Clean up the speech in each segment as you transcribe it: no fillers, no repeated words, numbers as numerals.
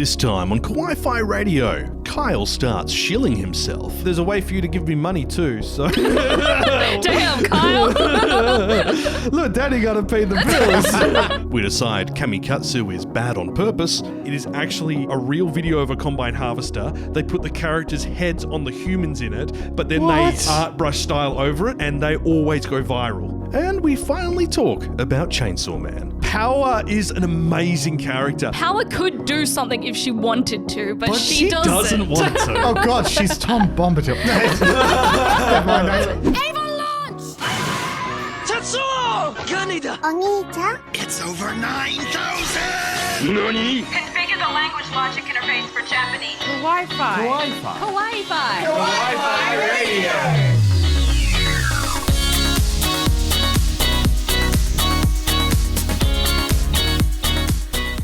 This time on Kawaii-Fi Radio, Kyle starts shilling himself. There's a way for you to give me money too, so... Damn, Kyle! Look, Daddy gotta pay the bills. We decide KamiKatsu is bad on purpose. It is actually a real video of a combine harvester. They put the characters' heads on the humans in it, but then they art brush style over it, and they always go viral. And we finally talk about Chainsaw Man. Power is an amazing character. Power could do something if she wanted to, but she doesn't want to. Oh god, she's Tom Bombadil. Ava launch! Tetsuo! Ganida! Onita? It's over 9,000! Nani? Configure the language logic interface for Japanese. Kawaii-Fi. Kawaii-Fi. Kawaii-Fi Radio!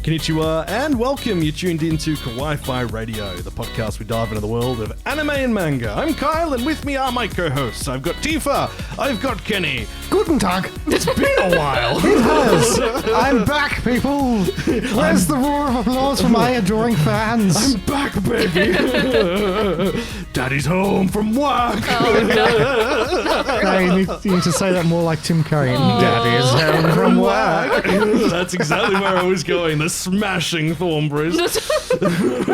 Konnichiwa and welcome. You're tuned into Kawaii-Fi Radio, the podcast we dive into the world of anime and manga. I'm Kyle, and with me are my co-hosts. I've got Tifa, I've got Kenny. Guten Tag. It's been a while. It has. I'm back, people. Where's the roar of applause from my adoring fans? I'm back, baby. Daddy's home from work. No, you need to say that more like Tim Curry. Daddy's home from work. That's exactly where I was going. The smashing Thornberrys.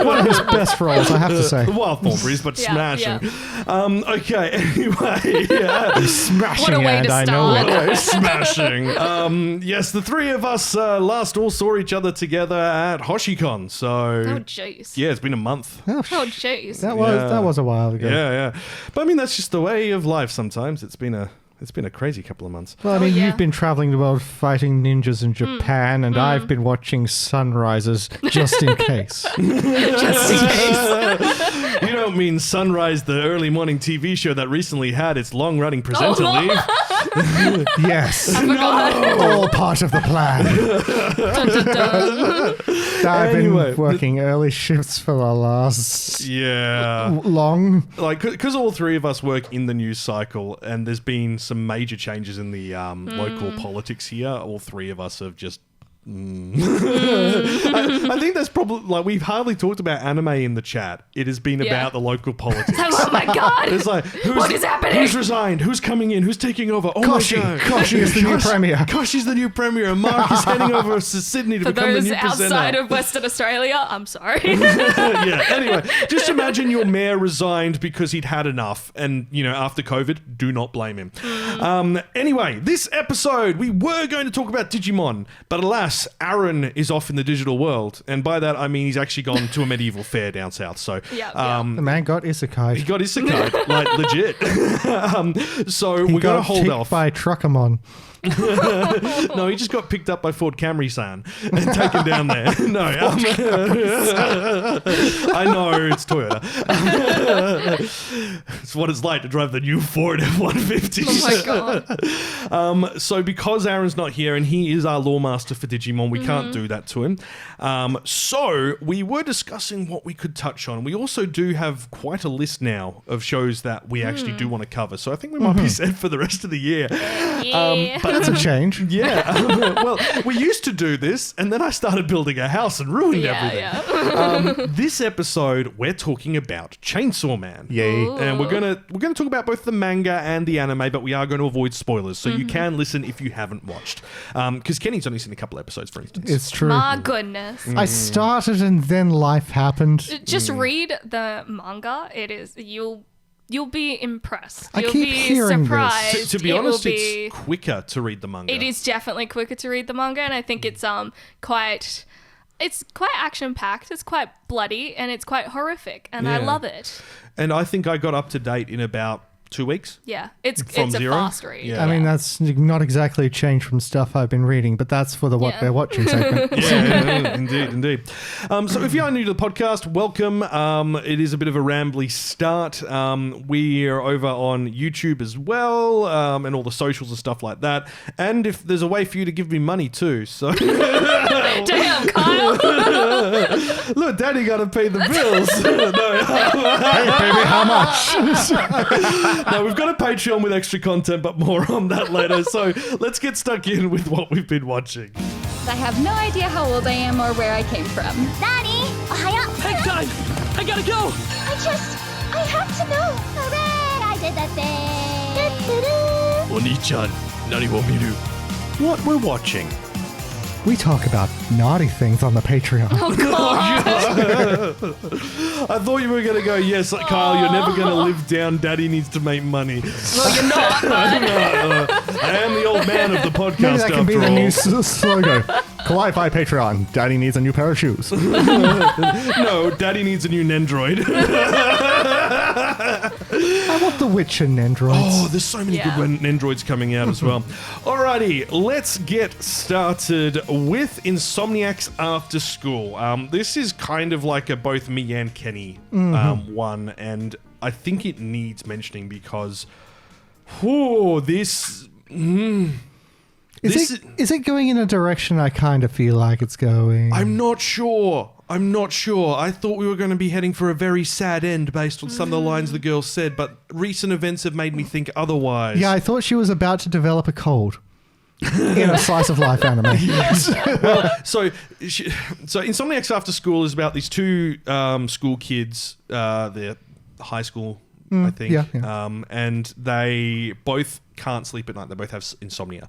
One of his best roles, I have to say. Well, Thornberrys, but smashing. Yeah. Okay, anyway. Yeah. Smashing, What a way and to I know start. it. Okay, smashing. Yes, the three of us last all saw each other together at Hoshicon. So, Oh, jeez. yeah, it's been a month. Oh, Oh, jeez. that was a while ago. Yeah. But I mean, that's just the way of life sometimes. It's been a crazy couple of months. Well, I mean, yeah. you've been traveling the world fighting ninjas in Japan, and I've been watching sunrises just in case. Just in case. You don't mean Sunrise, the early morning TV show that recently had its long-running presenter leave? Yes. forgot. All part of the plan. Dun, dun, dun. I've Anyway, been working early shifts for the last long. Like, because all three of us work in the news cycle, and there's been some major changes in the local politics here. All three of us have just. I think that's probably like we've hardly talked about anime in the chat. It has been about the local politics. Oh my god. It's like What is happening? Who's resigned? Who's coming in? Who's taking over? Oh Koshi. my god! Koshi is the new premier. Koshi's the new premier. And Mark is heading over to Sydney to For become the those new presenter. outside of Western Australia, I'm sorry. Yeah. Anyway, just imagine your mayor resigned because he'd had enough, and after COVID, do not blame him. Anyway, this episode we were going to talk about Digimon, but alas, Aaron is off in the digital world, and by that I mean he's actually gone to a medieval fair down south. So, The man got isekai. he got isekai, like legit. So He we're gonna got hold kicked off. by Truckamon. No, he just got picked up by Ford Camry-san and taken down there. No, I know it's Toyota. It's what it's like to drive the new Ford F-150. Oh my god. So because Aaron's not here and he is our lawmaster for Digimon, we can't do that to him. So we were discussing what we could touch on. We also do have quite a list now of shows that we actually do want to cover. So I think we might be set for the rest of the year. Yeah. But That's a change. yeah. Well, we used to do this, and then I started building a house and ruined everything. This episode, we're talking about Chainsaw Man. Yay. And we're gonna talk about both the manga and the anime, but we are going to avoid spoilers, so you can listen if you haven't watched. Because Kenny's only seen a couple episodes, for instance. It's true. My goodness. I started and then life happened. Just read the manga. It is you'll be impressed. I You'll keep be hearing this. surprised. To be It will honest, be- it's quicker to read the manga. It is definitely quicker to read the manga, and I think it's quite action packed. It's quite bloody and it's quite horrific, and I Yeah. love it. And I think I got up to date in about 2 weeks. Yeah, it's From a zero? fast read. Yeah. I mean, that's not exactly a change from stuff I've been reading, but that's for the what Yeah. they're watching segment. Yeah, indeed. So if you are new to the podcast, welcome. It is a bit of a rambly start. We are over on YouTube as well, and all the socials and stuff like that. And if there's a way for you to give me money too, so Damn, Kyle. look, Daddy got to pay the bills. Hey, baby, how much? No, we've got a Patreon with extra content, but more on that later. So let's get stuck in with what we've been watching. I have no idea how old I am or where I came from. Nani? Ohayo? gotta go! I have to know. Hooray! I did the thing. Oni-chan, nani wo miru? What we're watching. We talk about naughty things on the Patreon. Oh god. I thought you were going to go, yes, Kyle, you're never going to live down. Daddy needs to make money. Well, you're not. But... I am the old man of the podcast. Maybe that can be after the all. new slogan. Kawaii-Fi Patreon. Daddy needs a new pair of shoes. No, Daddy needs a new Nendroid. I want the Witcher Nendroids. Oh, there's so many Yeah. good Nendroids coming out as well. Alrighty, let's get started with Insomniac's After School. This is kind of like a both me and Kenny one, and I think it needs mentioning because, this... Is it going in a direction I kind of feel like it's going? I'm not sure. I thought we were going to be heading for a very sad end based on some of the lines the girl said, but recent events have made me think otherwise. Yeah, I thought she was about to develop a cold in a slice of life anime. So Insomniac's After School is about these two school kids. They're high school, I think. Yeah. And they both can't sleep at night. They both have insomnia.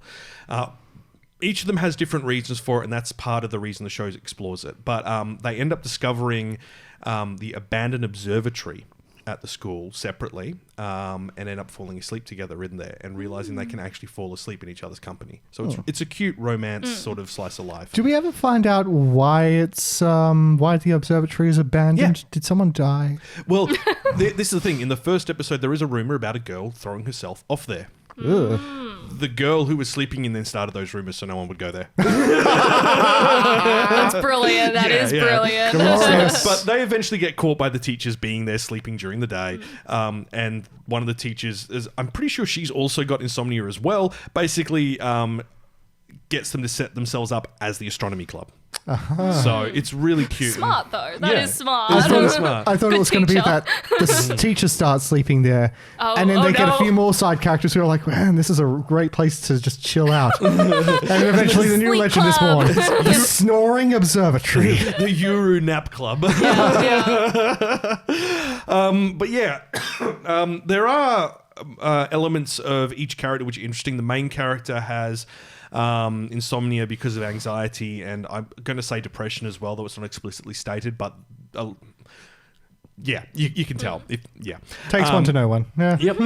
Each of them has different reasons for it, and that's part of the reason the show explores it. But they end up discovering the abandoned observatory at the school separately, and end up falling asleep together in there and realizing they can actually fall asleep in each other's company. So it's a cute romance sort of slice of life. Do we ever find out why why the observatory is abandoned? Yeah. Did someone die? Well, this is the thing. In the first episode, there is a rumor about a girl throwing herself off there. Ugh. The girl who was sleeping in then started those rumors so no one would go there. That's brilliant. That is brilliant. Glorious. But they eventually get caught by the teachers being there sleeping during the day. And one of the teachers, I'm pretty sure she's also got insomnia as well, basically gets them to set themselves up as the astronomy club. So it's really cute. Smart though. That is smart. It's really smart. I thought it was going to be that the teacher starts sleeping there, and then they get a few more side characters who are like, man, this is a great place to just chill out. And eventually the new Sleep legend is club. born. The Snoring Observatory. The Yuru Nap Club. But yeah, there are elements of each character which are interesting. The main character has insomnia because of anxiety, and I'm going to say depression as well, though it's not explicitly stated, but yeah, you can tell. Takes one to know one. Yeah. Yep.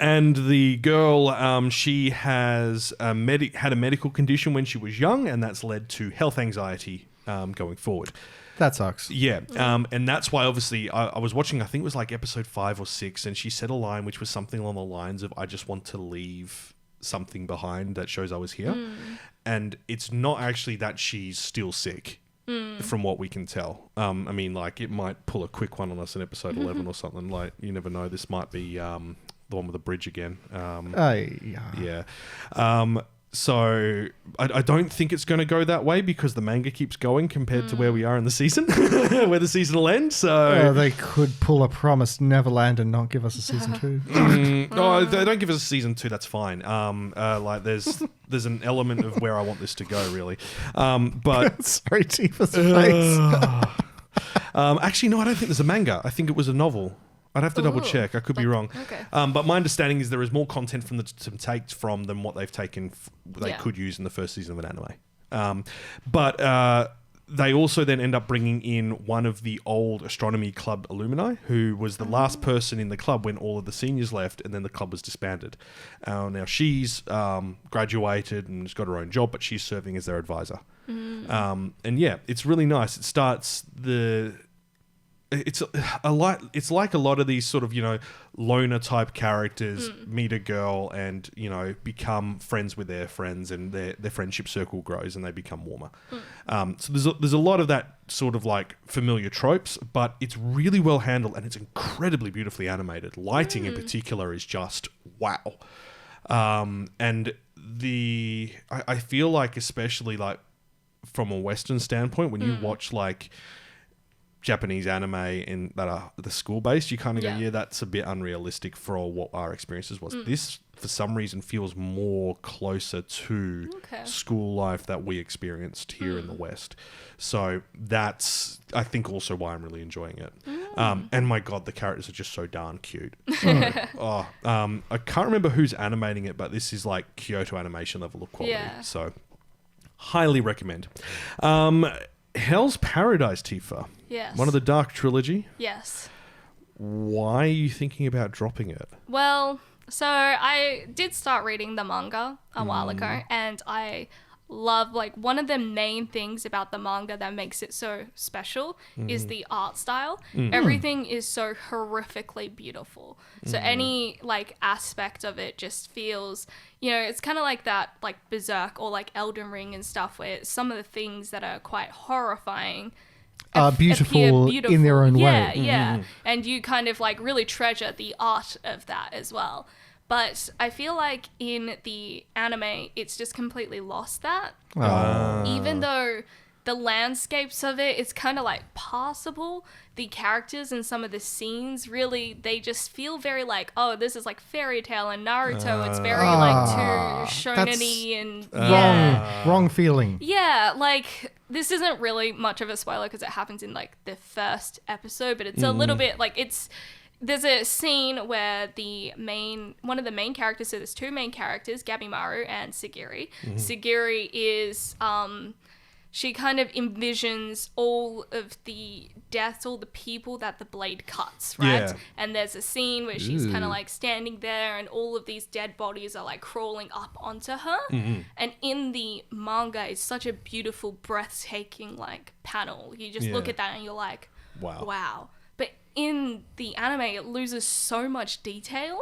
And the girl, she has had a medical condition when she was young, and that's led to health anxiety going forward. That sucks. Yeah, and that's why obviously I was watching, I think it was like episode 5 or 6, and she said a line which was something along the lines of, I just want to leave something behind that shows I was here. And it's not actually that she's still sick, from what we can tell. I mean, like, it might pull a quick one on us in episode 11 or something. Like, you never know. This might be the one with the bridge again. Yeah. So I don't think it's going to go that way because the manga keeps going compared to where we are in the season, where the season will end. So They could pull a Promised Neverland and not give us a season 2. no, they don't give us a season 2. That's fine. Like there's an element of where I want this to go, really. But Sorry, Tifa's face. actually, no, I don't think there's a manga. I think it was a novel. I'd have to double check. I could be wrong. Okay. But my understanding is there is more content from to take from than what they've taken. They could use in the first season of an anime. But they also then end up bringing in one of the old astronomy club alumni, who was the last person in the club when all of the seniors left, and then the club was disbanded. Now she's graduated and has got her own job, but she's serving as their advisor. And yeah, it's really nice. It starts it's like a lot of these sort of, loner type characters meet a girl and, become friends with their friends, and their friendship circle grows and they become warmer. So there's a lot of that sort of like familiar tropes, but it's really well handled and it's incredibly beautifully animated. Lighting in particular is just wow. And I feel like, especially like from a Western standpoint, when you watch like Japanese anime that are the school based, you kind of go, yeah, that's a bit unrealistic for what our experiences was. This, for some reason, feels more closer to school life that we experienced here in the West. So that's, I think, also why I'm really enjoying it. And my God, the characters are just so darn cute. I can't remember who's animating it, but this is like Kyoto Animation level of quality. Yeah. So highly recommend. Hell's Paradise, Tifa. Yes. One of the Dark Trilogy. Yes. Why are you thinking about dropping it? Well, so I did start reading the manga a while ago, and I love, like, one of the main things about the manga that makes it so special is the art style. Everything is so horrifically beautiful. So any, like, aspect of it just feels, you know, it's kind of like that, like, Berserk or, like, Elden Ring and stuff, where some of the things that are quite horrifying beautiful in their own way. Yeah. And you kind of, like, really treasure the art of that as well. But I feel like in the anime, it's just completely lost that. Even though the landscapes of it, it's kind of like passable. The characters and some of the scenes, really, they just feel very like, oh, this is like Fairy Tail and Naruto. It's very like too shonen-y and Wrong feeling. yeah, like this isn't really much of a spoiler because it happens in like the first episode, but it's a little bit like there's a scene where one of the main characters, so there's two main characters, Gabimaru and Sagiri. Sagiri is, she kind of envisions all of the deaths, all the people that the blade cuts, right? Yeah. And there's a scene where she's kind of like standing there and all of these dead bodies are like crawling up onto her. And in the manga, it's such a beautiful, breathtaking like panel. You just look at that and you're like, wow. But in the anime, it loses so much detail.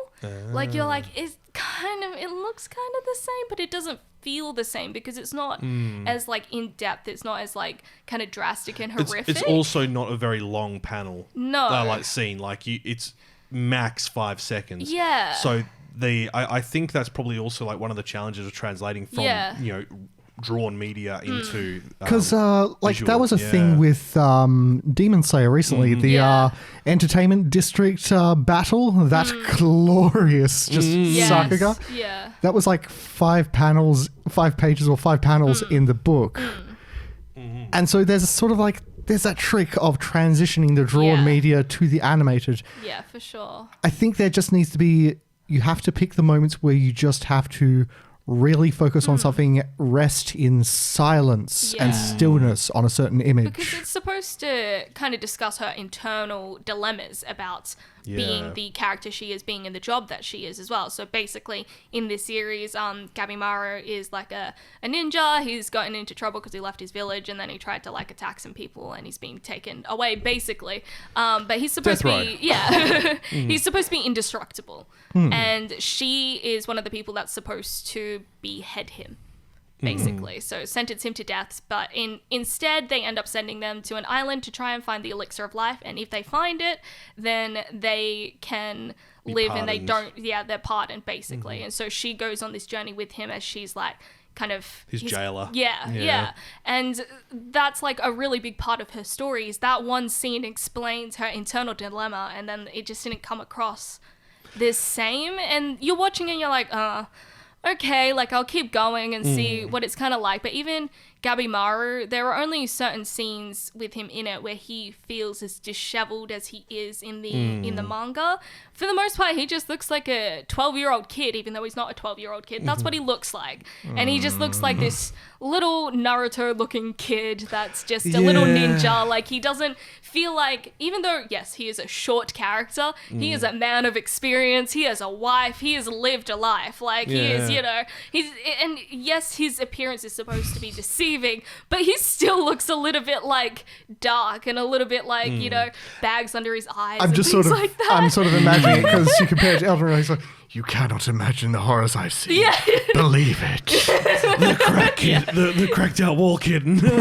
Like, you're like, it looks kind of the same, but it doesn't feel the same because it's not as, like, in-depth. It's not as, like, kind of drastic and horrific. It's also not a very long panel. No. Like, scene. Like, it's max 5 seconds. Yeah. So, I think that's probably also, like, one of the challenges of translating from, you know, drawn media into Because like visual. that was a thing with Demon Slayer recently, the entertainment district battle, that glorious just saga. Yeah. That was like 5 pages or 5 panels in the book. And so there's a sort of like there's that trick of transitioning the drawn media to the animated. Yeah, for sure. I think there just needs to be, you have to pick the moments where you just have to really focus on something, rest in silence and stillness on a certain image. Because it's supposed to kind of discuss her internal dilemmas about being the character she is, being in the job that she is as well. So basically, in this series, Gabimaru is like a ninja. He's gotten into trouble because he left his village and then he tried to like attack some people and he's being taken away, basically. But he's supposed to be, he's supposed to be indestructible. And she is one of the people that's supposed to behead him, basically. So sentence him to death, but instead they end up sending them to an island to try and find the elixir of life, and if they find it, then they can live and they don't, they're pardoned, basically. And so she goes on this journey with him as she's like kind of his jailer. Yeah. And that's like a really big part of her story, is that one scene explains her internal dilemma, and then it just didn't come across the same. And you're watching and you're like, okay, like I'll keep going and see what it's kind of like. But even Gabimaru, there are only certain scenes with him in it where he feels as disheveled as he is in the manga. For the most part, he just looks like a 12-year-old kid, even though he's not a 12-year-old kid. That's what he looks like. And he just looks like this little Naruto-looking kid that's just a little ninja. Like, he doesn't feel like, even though, yes, he is a short character, he is a man of experience, he has a wife, he has lived a life. Like, he is, you know, and yes, his appearance is supposed to be deceiving, but he still looks a little bit, like, dark and a little bit like, you know, bags under his eyes and things like that. I'm sort of imagining it because you compare it to Elden Ring. It's like, you cannot imagine the horrors I've seen. Yeah. Believe it. The crack kid, the cracked out wall kid. But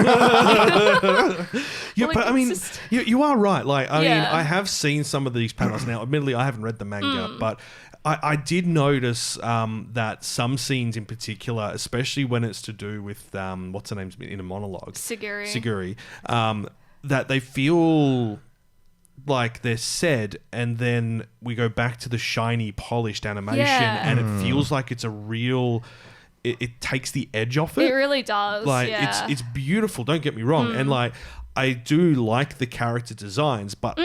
I mean, you are right. Like, I mean, I have seen some of these panels now. Admittedly, I haven't read the manga, but I did notice that some scenes in particular, especially when it's to do with what's her name's in a monologue, Siguri, that they feel like they're said, and then we go back to the shiny, polished animation, and it feels like it's a real. It takes the edge off it. It really does. Like, it's beautiful. Don't get me wrong, and like, I do like the character designs, but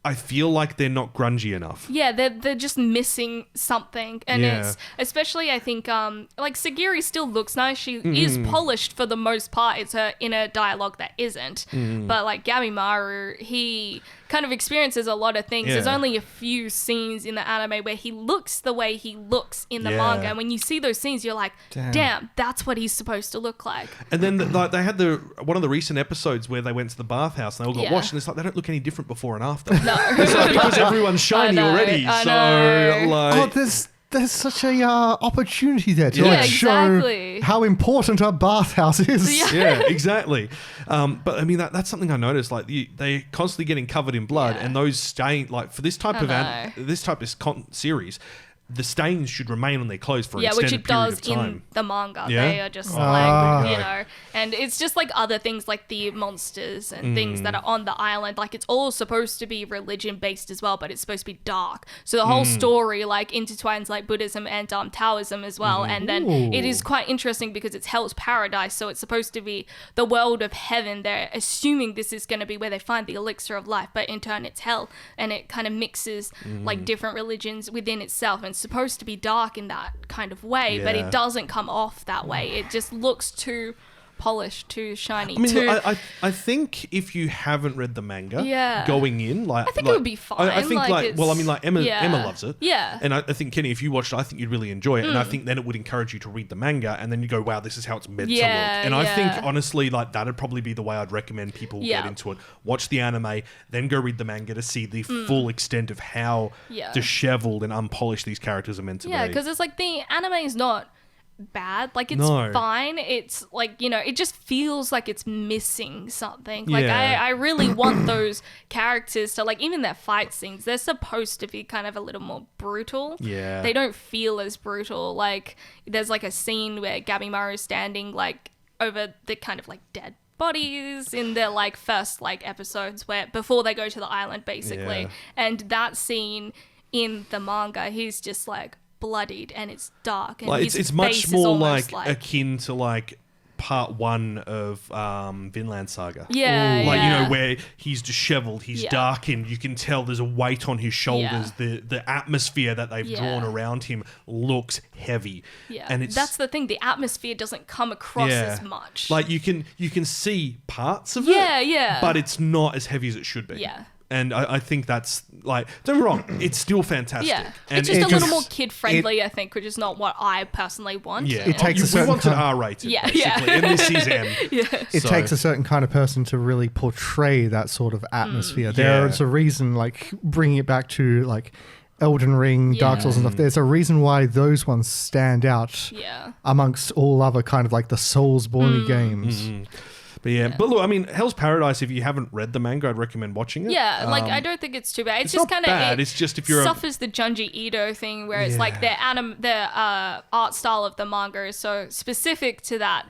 I feel like they're not grungy enough. Yeah, they're just missing something, and it's especially I think like Sagiri still looks nice. She is polished for the most part. It's her inner dialogue that isn't. But like Gabimaru, he kind of experiences a lot of things. Yeah. There's only a few scenes in the anime where he looks the way he looks in the manga, and when you see those scenes, you're like, damn, that's what he's supposed to look like. And then they had one of the recent episodes where they went to the bathhouse and they all got washed, and it's like they don't look any different before and after. No. It's like because everyone's shiny already. I so know. like, there's such a opportunity there to exactly. show how important a bathhouse is. yeah, exactly. But I mean, that's something I noticed. Like they constantly getting covered in blood, and those stains. Like for this type of series, the stains should remain on their clothes for an extended period of time. Which it does in the manga. Yeah? They are just like, you know, and it's just like other things like the monsters and things that are on the island. Like it's all supposed to be religion based as well, but it's supposed to be dark. So the whole story like intertwines like Buddhism and Taoism as well. And then it is quite interesting because it's Hell's Paradise. So it's supposed to be the world of heaven. They're assuming this is going to be where they find the elixir of life, but in turn it's hell. And it kind of mixes like different religions within itself, and supposed to be dark in that kind of way, but it doesn't come off that way. It just looks too polished, too shiny. I mean, I think if you haven't read the manga, going in, like I think it would be fine. I think Emma loves it. Yeah. And I think, Kenny, if you watched it, I think you'd really enjoy it. And I think then it would encourage you to read the manga, and then you go, wow, this is how it's meant to look. And I think, honestly, like that'd probably be the way I'd recommend people get into it. Watch the anime, then go read the manga to see the full extent of how disheveled and unpolished these characters are meant to be. Yeah, because it's like the anime is not bad, like it's fine. It's like, you know, it just feels like it's missing something. Like I really want those characters to, like, even their fight scenes, they're supposed to be kind of a little more brutal. They don't feel as brutal. Like there's like a scene where Gabimaru is standing like over the kind of like dead bodies in their like first like episodes where before they go to the island basically, and that scene in the manga, he's just like bloodied and it's dark, and like his it's face much is more almost like akin to like part 1 of Vinland Saga. You know, where he's disheveled, he's darkened, you can tell there's a weight on his shoulders, the atmosphere that they've drawn around him looks heavy. And that's the thing, the atmosphere doesn't come across as much. Like you can see parts of it, but it's not as heavy as it should be. And I think that's, like, don't get me wrong, it's still fantastic. And it's just a little more kid-friendly, I think, which is not what I personally want. It takes we want it R-rated, basically, and this is M. It takes a certain kind of person to really portray that sort of atmosphere. There's a reason, like, bringing it back to, like, Elden Ring, Dark Souls and stuff, there's a reason why those ones stand out amongst all other kind of, like, the Soulsborne games. But but look, I mean, Hell's Paradise, if you haven't read the manga, I'd recommend watching it. Like I don't think it's too bad. It's just not kind of bad. It's just if you're suffers the Junji Ito thing, where it's like the art style of the manga is so specific to that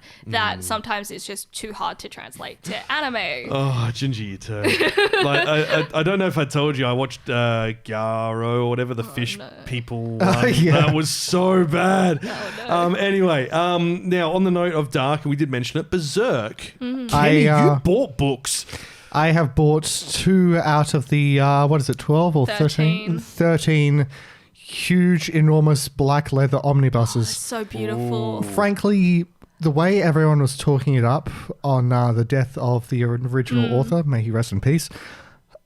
sometimes it's just too hard to translate to anime. Oh, Junji Ito. Like I don't know if I told you, I watched Gyaro or whatever, the fish people one. That was so bad. Anyway, now on the note of dark, and we did mention it, Berserk. Kenny, you bought books. I have bought 2 out of the 12 or 13 huge, enormous black leather omnibuses. So beautiful. Frankly, the way everyone was talking it up on the death of the original author, may he rest in peace,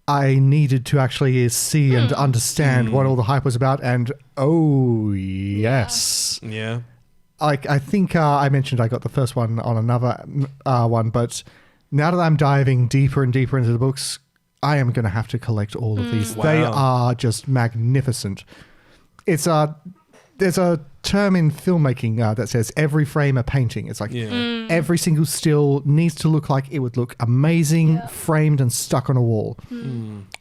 I needed to actually see and understand what all the hype was about, and yes. Yeah. I think I mentioned I got the first one on another one, but now that I'm diving deeper and deeper into the books, I am going to have to collect all of these. Wow. They are just magnificent. There's a term in filmmaking that says every frame a painting. It's like every single still needs to look like it would look amazing, framed and stuck on a wall.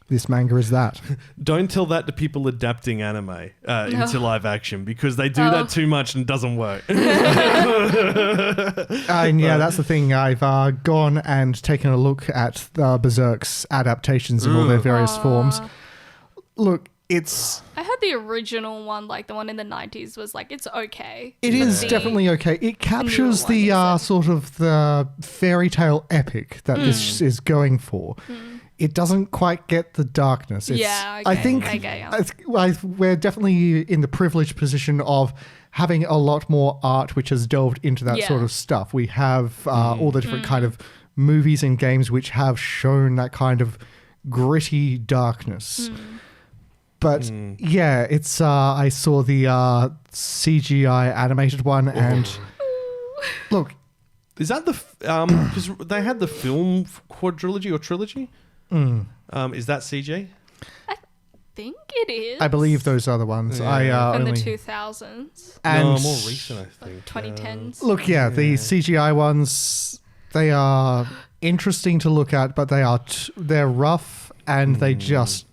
This manga is that. Don't tell that to people adapting anime into live action, because they do that too much and it doesn't work. And that's the thing. I've gone and taken a look at Berserk's adaptations in all their various forms. Look, I heard the original one, like the one in the 90s, was like, it's okay. It is definitely okay. It captures the sort of the fairy tale epic that this is going for. it doesn't quite get the darkness. I think we're definitely in the privileged position of having a lot more art which has delved into that sort of stuff. We have all the different kind of movies and games which have shown that kind of gritty darkness. But yeah, it's I saw the CGI animated one, and look, is that the because they had the film quadrilogy or trilogy? Is that CG? I think it is. I believe those are the ones. Yeah. From the 2000s. And more recent, I think. 2010s. Look, the CGI ones, they are interesting to look at, but they're rough and they just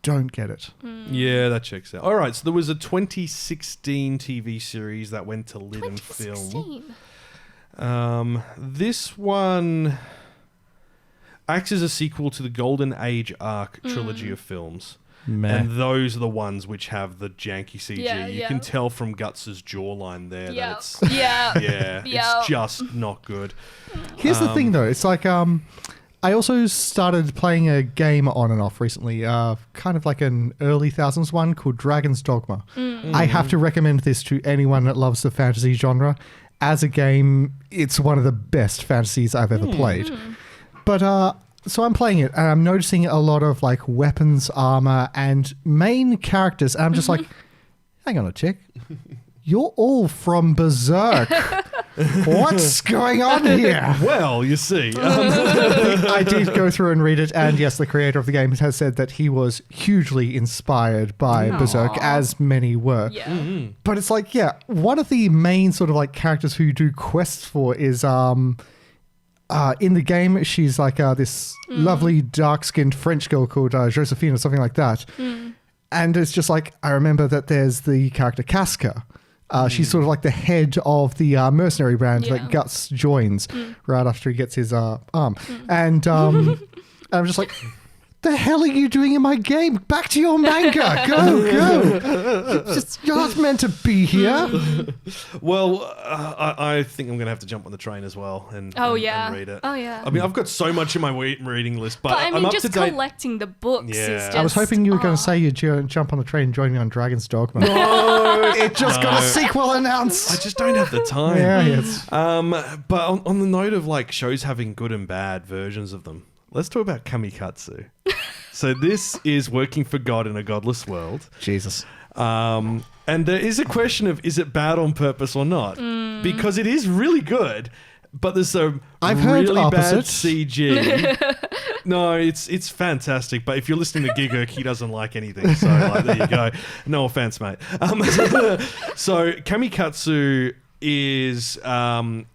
don't get it. Yeah, that checks out. All right, so there was a 2016 TV series that went to lit and film. This one acts as a sequel to the Golden Age arc trilogy of films. And those are the ones which have the janky CG. You can tell from Guts' jawline there that it's it's just not good. Here's the thing though, it's like I also started playing a game on and off recently, kind of like an early thousands one called Dragon's Dogma. I have to recommend this to anyone that loves the fantasy genre. As a game, it's one of the best fantasies I've ever played. But so I'm playing it and I'm noticing a lot of like weapons, armor, and main characters. And I'm just like, hang on a tick. You're all from Berserk. What's going on here? Well, you see. I did go through and read it, and yes, the creator of the game has said that he was hugely inspired by Berserk, as many were. But it's like, one of the main sort of like characters who you do quests for is in the game, she's like this lovely dark-skinned French girl called Josephine or something like that. And it's just like, I remember that there's the character Casca. She's sort of like the head of the mercenary band that Guts joins right after he gets his arm. And I'm just like, the hell are you doing in my game? Back to your manga. Go. You're not meant to be here. Well, I think I'm going to have to jump on the train as well and read it. Oh, yeah. I mean, I've got so much in my reading list, but I mean, I'm up just to date. collecting the books is just... I was hoping you were going to say you'd jump on the train and join me on Dragon's Dogma. No, it just got a sequel announced. I just don't have the time. Yes. But on the note of like shows having good and bad versions of them, let's talk about KamiKatsu. So this is Working for God in a Godless World. Jesus. And there is a question of, is it bad on purpose or not? Because it is really good, but there's some really bad CG. No, it's fantastic. But if you're listening to Gigurk, he doesn't like anything. So like, there you go. No offense, mate. So KamiKatsu is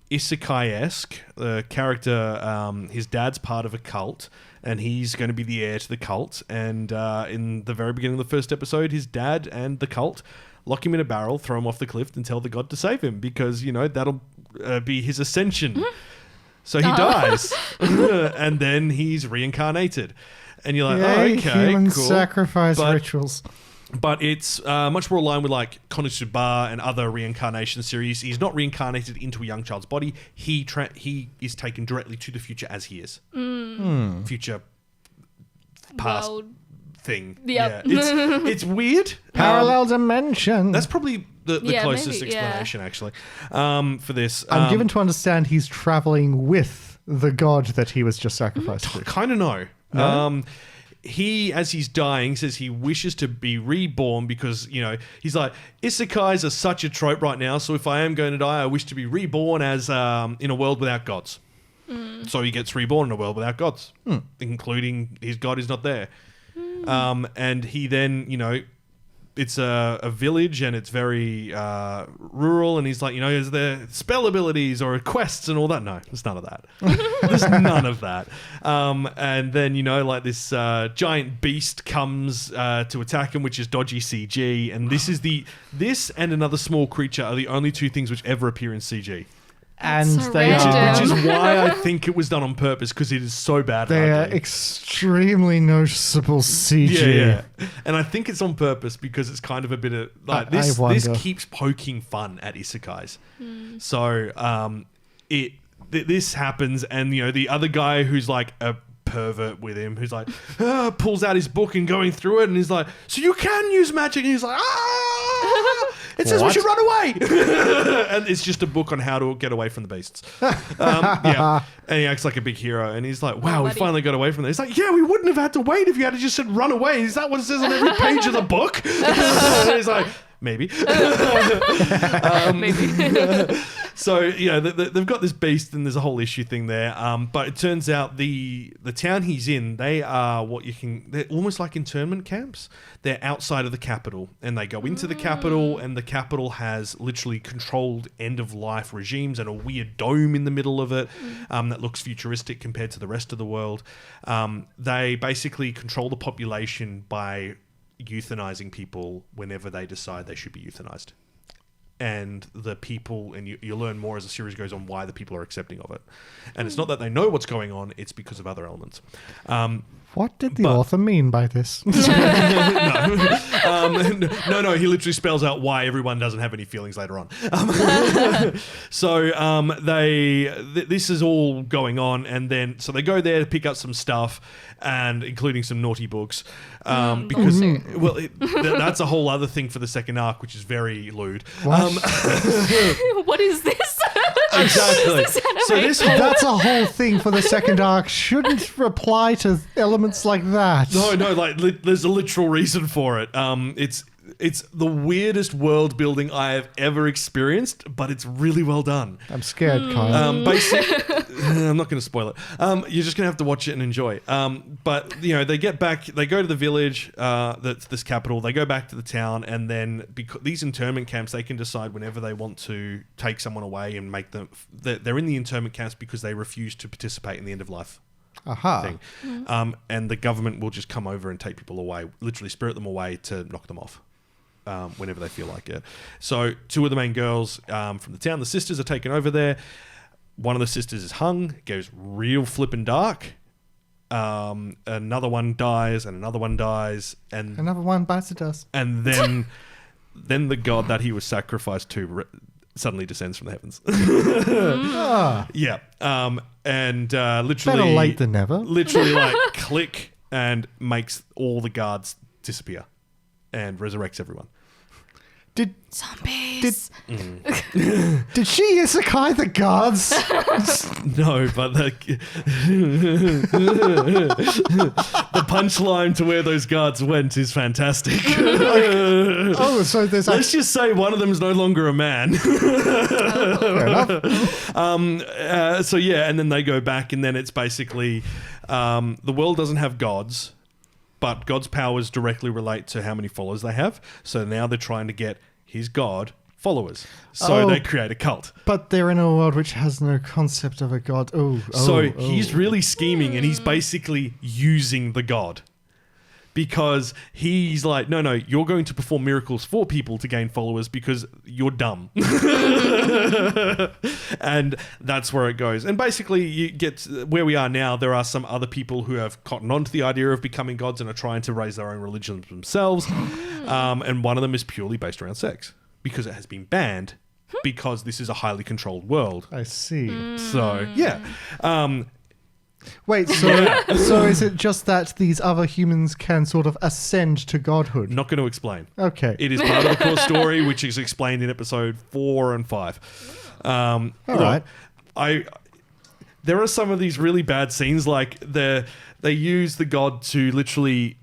isekai-esque. The character, his dad's part of a cult, and he's going to be the heir to the cult. And in the very beginning of the first episode, his dad and the cult lock him in a barrel, throw him off the cliff, and tell the god to save him because, that'll be his ascension. So he dies, and then he's reincarnated. And you're like, okay, human cool. sacrifice rituals. But it's much more aligned with like Konosuba and other reincarnation series. He's not reincarnated into a young child's body. He is taken directly to the future as he is. Future, past thing. Yep. Yeah, it's weird. Parallel dimension. That's probably the closest maybe, explanation, actually, for this. I'm given to understand he's traveling with the god that he was just sacrificed to. Kind of no. He, as he's dying, says he wishes to be reborn because, he's like, isekais are such a trope right now, so if I am going to die, I wish to be reborn as in a world without gods. So he gets reborn in a world without gods, including his god is not there. And he then, it's a village and it's very rural, and he's like, is there spell abilities or quests and all that? No, there's none of that. There's none of that. And then, like this giant beast comes to attack him, which is dodgy CG, and this and another small creature are the only two things which ever appear in CG. And so they random. Which is why I think it was done on purpose, because it is so bad. They are ugly. Extremely noticeable CG. Yeah. And I think it's on purpose because it's kind of a bit of like this keeps poking fun at isekais. So this happens, and the other guy who's like a pervert with him who's like, pulls out his book and going through it, and he's like, so you can use magic, and he's like, it says we should run away. And it's just a book on how to get away from the beasts. And he acts like a big hero, and he's like, wow, we finally got away from this. He's like, yeah, we wouldn't have had to wait if you had to just said run away. Is that what it says on every page of the book? And he's like, maybe. Maybe. So, they've got this beast, and there's a whole issue thing there. But it turns out the town he's in, they're almost like internment camps. They're outside of the capital, and they go into the capital, and the capital has literally controlled end-of-life regimes and a weird dome in the middle of it that looks futuristic compared to the rest of the world. They basically control the population by euthanizing people whenever they decide they should be euthanized. And the people, and you learn more as the series goes on why the people are accepting of it. And it's not that they know what's going on, it's because of other elements. What did the author mean by this? No, he literally spells out why everyone doesn't have any feelings later on. This is all going on, and then so they go there to pick up some stuff, and including some naughty books, because that's a whole other thing for the second arc, which is very lewd. What is this? Exactly. So that's a whole thing for the second arc. Shouldn't apply to elements like that. No, there's a literal reason for it. It's the weirdest world building I have ever experienced, but it's really well done. I'm scared, Kyle. I'm not going to spoil it. You're just going to have to watch it and enjoy. But they get back, they go to the village, that's this capital. They go back to the town, and then because these internment camps, they can decide whenever they want to take someone away and make them. They're in the internment camps because they refuse to participate in the end of life. Thing. And the government will just come over and take people away, literally spirit them away to knock them off. Whenever they feel like it. So 2 of the main girls from the town, the sisters, are taken over there. One of the sisters is hung. It goes real flippin' dark. Another one dies, and another one dies, and another one bites the dust. And then the god that he was sacrificed to suddenly descends from the heavens. Yeah. And literally, better late than never. Literally, like click, and makes all the guards disappear, and resurrects everyone. Did zombies? Did she isekai the guards? No, but the punchline to where those guards went is fantastic. So there's let's just say one of them is no longer a man. fair enough. So yeah, and then they go back, and then it's basically the world doesn't have gods. But God's powers directly relate to how many followers they have. So now they're trying to get his God followers. So they create a cult. But they're in a world which has no concept of a God. He's really scheming, and he's basically using the God. Because he's like, no, you're going to perform miracles for people to gain followers because you're dumb. And that's where it goes. And basically, you get where we are now. There are some other people who have cottoned on to the idea of becoming gods and are trying to raise their own religion themselves. And one of them is purely based around sex because it has been banned because this is a highly controlled world. I see. So, yeah. Wait, so is it just that these other humans can sort of ascend to godhood? Not going to explain. Okay. It is part of the core story, which is explained in episode 4 and 5. All right. There are some of these really bad scenes, like they use the god to literally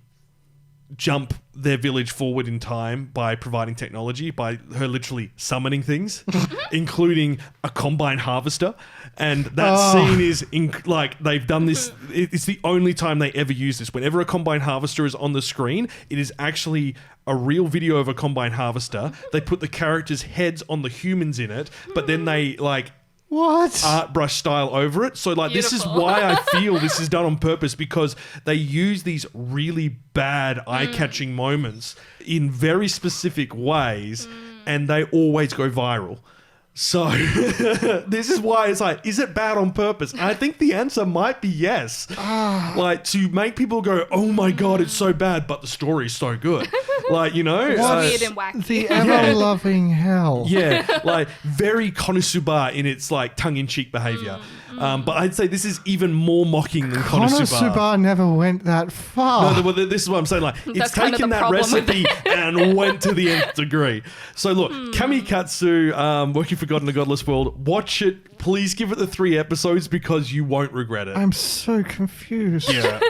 jump their village forward in time by providing technology, by her literally summoning things, including a combine harvester. And that scene is they've done this. It's the only time they ever use this. Whenever a combine harvester is on the screen, it is actually a real video of a combine harvester. They put the characters' heads on the humans in it, but then they what? Art brush style over it. So this is why I feel this is done on purpose, because they use these really bad eye-catching moments in very specific ways, and they always go viral. So this is why it's like, is it bad on purpose? And I think the answer might be yes. To make people go, oh my God, it's so bad, but the story's so good. Weird and wacky. The ever-loving hell. Yeah, very konosuba in its tongue-in-cheek behavior. But I'd say this is even more mocking than Konosuba. Konosuba never went that far. No, well, this is what I'm saying. Like, it's That's kind of taken the that problem with recipe and went to the nth degree. So look, KamiKatsu, Working for God in a Godless World, watch it. Please give it the 3 episodes because you won't regret it. I'm so confused. Yeah.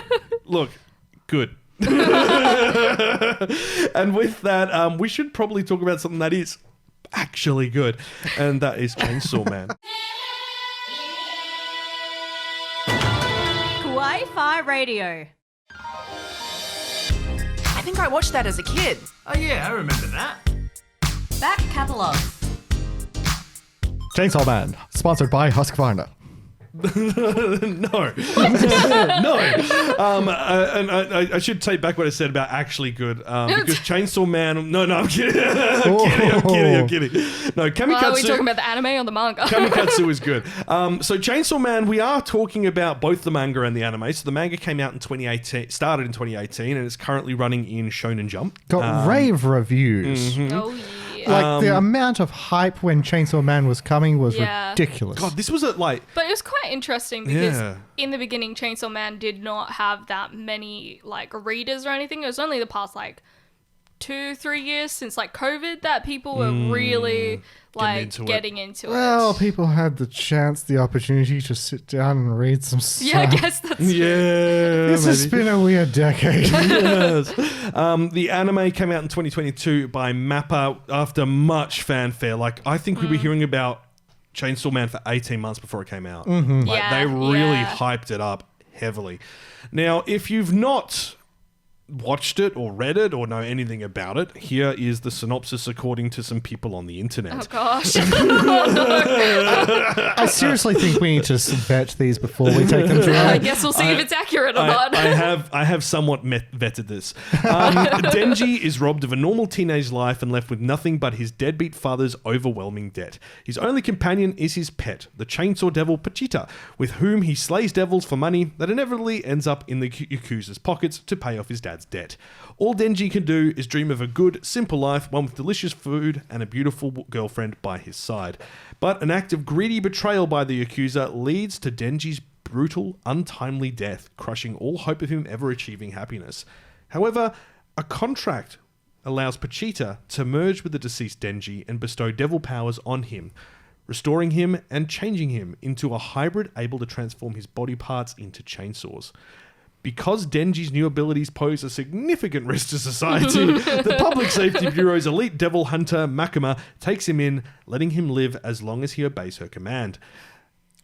Look, good. And with that, we should probably talk about something that is actually good, and that is Chainsaw Man. Kawaii-Fi Radio. I think I watched that as a kid. Oh yeah, I remember that. Back Catalogue. Chainsaw Man, sponsored by Husqvarna. No. No. And I should take back what I said about actually good. Because Chainsaw Man... No, I'm kidding. I'm kidding. No, KamiKatsu... Are we talking about the anime or the manga? KamiKatsu is good. So Chainsaw Man, we are talking about both the manga and the anime. So the manga came out in 2018, started in 2018, and it's currently running in Shounen Jump. Got rave reviews. Oh, yeah. Like the amount of hype when Chainsaw Man was coming was ridiculous. God, this was like... But it was quite interesting because Yeah. in the beginning, Chainsaw Man did not have that many like readers or anything. It was only the past like 2-3 years since like COVID that people were really like getting into it. Well, people had the chance, the opportunity to sit down and read some stuff. Yeah, I guess that's Yeah, This has been a weird decade. Yes. The anime came out in 2022 by Mappa after much fanfare. Like, I think we were hearing about Chainsaw Man for 18 months before it came out. Like, Yeah, they really yeah. hyped it up heavily. Now, if you've not watched it or read it or know anything about it, here is the synopsis according to some people on the internet. Oh gosh. I seriously think we need to vet these before we take them to I air. guess we'll see if it's accurate or not. I have somewhat vetted this. Denji is robbed of a normal teenage life and left with nothing but his deadbeat father's overwhelming debt. His only companion is his pet, the chainsaw devil Pachita, with whom he slays devils for money that inevitably ends up in the Yakuza's pockets to pay off his dad's debt. All Denji can do is dream of a good, simple life, one with delicious food and a beautiful girlfriend by his side. But an act of greedy betrayal by the Yakuza leads to Denji's brutal, untimely death, crushing all hope of him ever achieving happiness. However, a contract allows Pachita to merge with the deceased Denji and bestow devil powers on him, restoring him and changing him into a hybrid able to transform his body parts into chainsaws. Because Denji's new abilities pose a significant risk to society, the Public Safety Bureau's elite devil hunter, Makima, takes him in, letting him live as long as he obeys her command.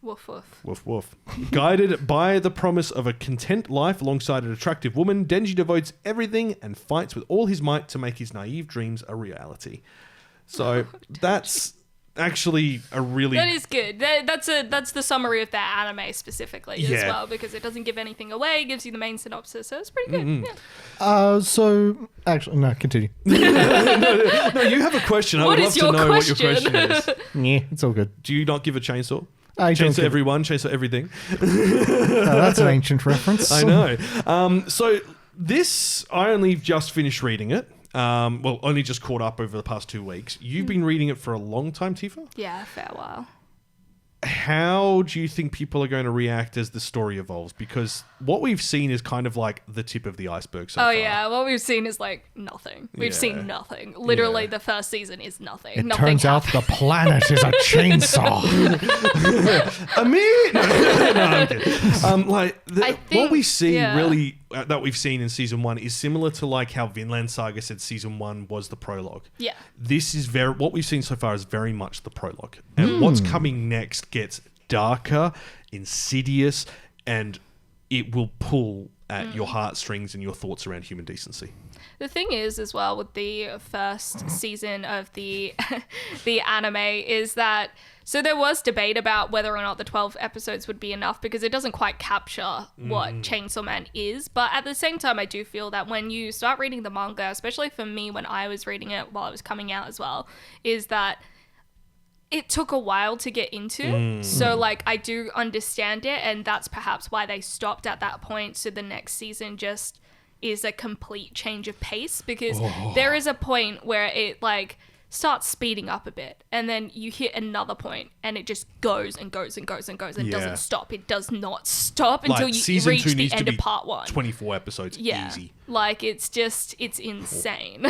Woof woof. Woof woof. Guided by the promise of a content life alongside an attractive woman, Denji devotes everything and fights with all his might to make his naive dreams a reality. So that's actually a really... That is good. That's the summary of that anime specifically as Yeah. well, because it doesn't give anything away. It gives you the main synopsis, so it's pretty good. Mm-hmm. Yeah. So, actually, no, continue. No, you have a question. I What would love is to your know what your question? question is. Yeah, it's all good. Do you not give a chainsaw? I don't Chainsaw give- everyone, chainsaw everything. That's an ancient reference. I know. So this, I only just finished reading it. Well, only just caught up over the past 2 weeks. You've been reading it for a long time, Tifa? Yeah, a fair while. How do you think people are going to react as the story evolves? Because what we've seen is kind of like the tip of the iceberg so Oh far. yeah, what we've seen is like nothing. We've Yeah. seen nothing. Literally, Yeah. the first season is nothing. It nothing turns out happened. the planet is a chainsaw. Amir! No, I'm kidding. I what think- we see yeah. really that we've seen in season 1 is similar to like how Vinland Saga said season 1 was the prologue. Yeah. This is what we've seen so far is very much the prologue. And what's coming next gets darker, insidious, and it will pull at your heartstrings and your thoughts around human decency. The thing is, as well, with the first season of the the anime, is that so there was debate about whether or not the 12 episodes would be enough because it doesn't quite capture what Chainsaw Man is. But at the same time, I do feel that when you start reading the manga, especially for me when I was reading it while it was coming out as well, is that it took a while to get into. So like I do understand it, and that's perhaps why they stopped at that point. So the next season just is a complete change of pace because there is a point where it like starts speeding up a bit, and then you hit another point, and it just goes and goes and goes and goes and doesn't stop. It does not stop until you reach the end of part 1. 24 episodes, easy. Like, it's insane.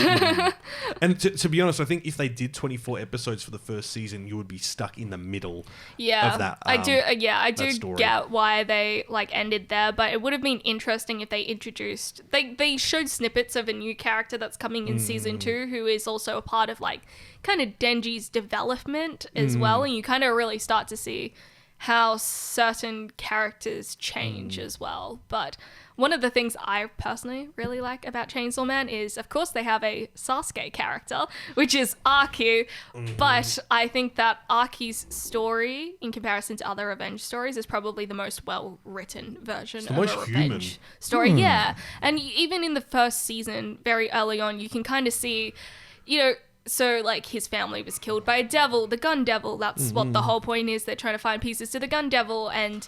And to be honest, I think if they did 24 episodes for the first season, you would be stuck in the middle of that. I do get why they like ended there, but it would have been interesting if they introduced. They showed snippets of a new character that's coming in season 2, who is also a part of like kind of Denji's development as well, and you kind of really start to see how certain characters change as well. But one of the things I personally really like about Chainsaw Man is, of course, they have a Sasuke character, which is Aki, but I think that Aki's story, in comparison to other revenge stories, is probably the most well-written version of a revenge story. Yeah, and even in the first season, very early on, you can kind of see, you know, so, like, his family was killed by a devil, the gun devil. That's what the whole point is. They're trying to find pieces to the gun devil. And,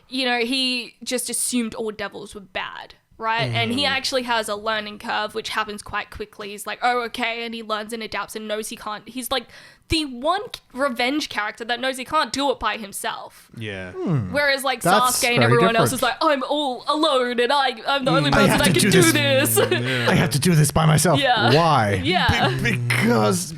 you know, he just assumed all devils were bad, right? And he actually has a learning curve, which happens quite quickly. He's like, oh, okay. And he learns and adapts and knows he can't. He's, like, the one revenge character that knows he can't do it by himself. Yeah. Whereas, like, That's Sasuke and everyone else different. is like, I'm all alone and I'm the only person that can do this. I have to do this by myself. Yeah. Why? Yeah. Because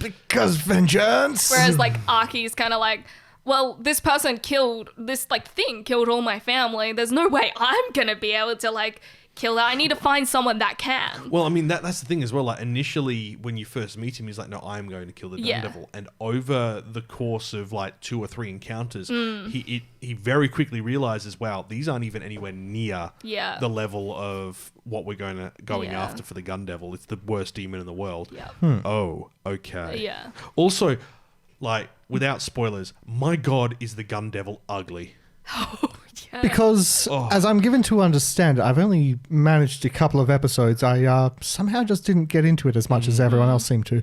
vengeance. Whereas, like, Aki's kind of like, well, this person killed all my family. There's no way I'm going to be able to, like, kill that. I need to find someone that can. Well, I mean, that's the thing as well. Like, initially, when you first meet him, he's like, no, I'm going to kill the Gun Devil. And over the course of, like, 2 or 3 encounters, he very quickly realizes, wow, these aren't even anywhere near the level of what we're going after for the Gun Devil. It's the worst demon in the world. Oh, okay. Yeah. Also, like, without spoilers, my God, is the Gun Devil ugly. Because, as I'm given to understand, I've only managed a couple of episodes. I somehow just didn't get into it as much as everyone else seemed to.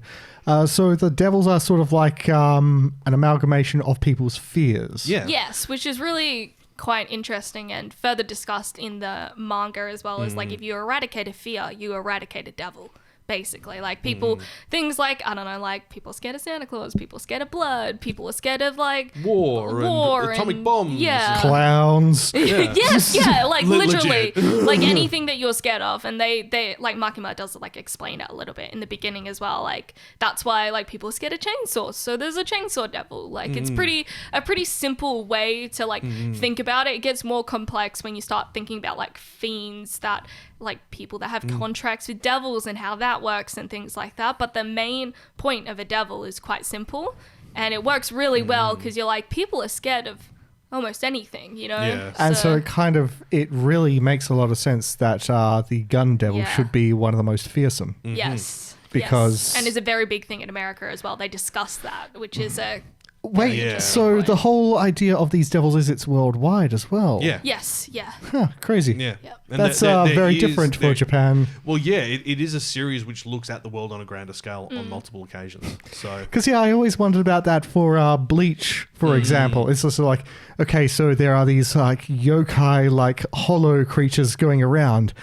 So the devils are sort of like an amalgamation of people's fears. Yeah. Yes, which is really quite interesting and further discussed in the manga as well. As like, if you eradicate a fear, you eradicate a devil. Basically, like, people, things like, I don't know, like, people are scared of Santa Claus, people are scared of blood, people are scared of, like, war and atomic bombs. Yeah. Clowns. Like, literally, Legit. like, anything that you're scared of. And they like, Makima does, like, explain it a little bit in the beginning as well. Like, that's why, like, people are scared of chainsaws, so there's a chainsaw devil. Like, it's a pretty simple way to, like, think about it. It gets more complex when you start thinking about, like, fiends that, like, people that have contracts with devils and how that works and things like that. But the main point of a devil is quite simple, and it works really well because you're like, people are scared of almost anything, you know? Yeah. And so it really makes a lot of sense that the Gun Devil should be one of the most fearsome. Yes. Because... And is a very big thing in America as well. They discuss that, which is a... Wait, so the whole idea of these devils is it's worldwide as well? Yeah. Yes, yeah. Huh, crazy. Yeah. Yep. And That's very different for Japan. Well, yeah, it is a series which looks at the world on a grander scale on multiple occasions. So, Because, I always wondered about that for Bleach, for example. It's just like, okay, so there are these, like, yokai, like, hollow creatures going around,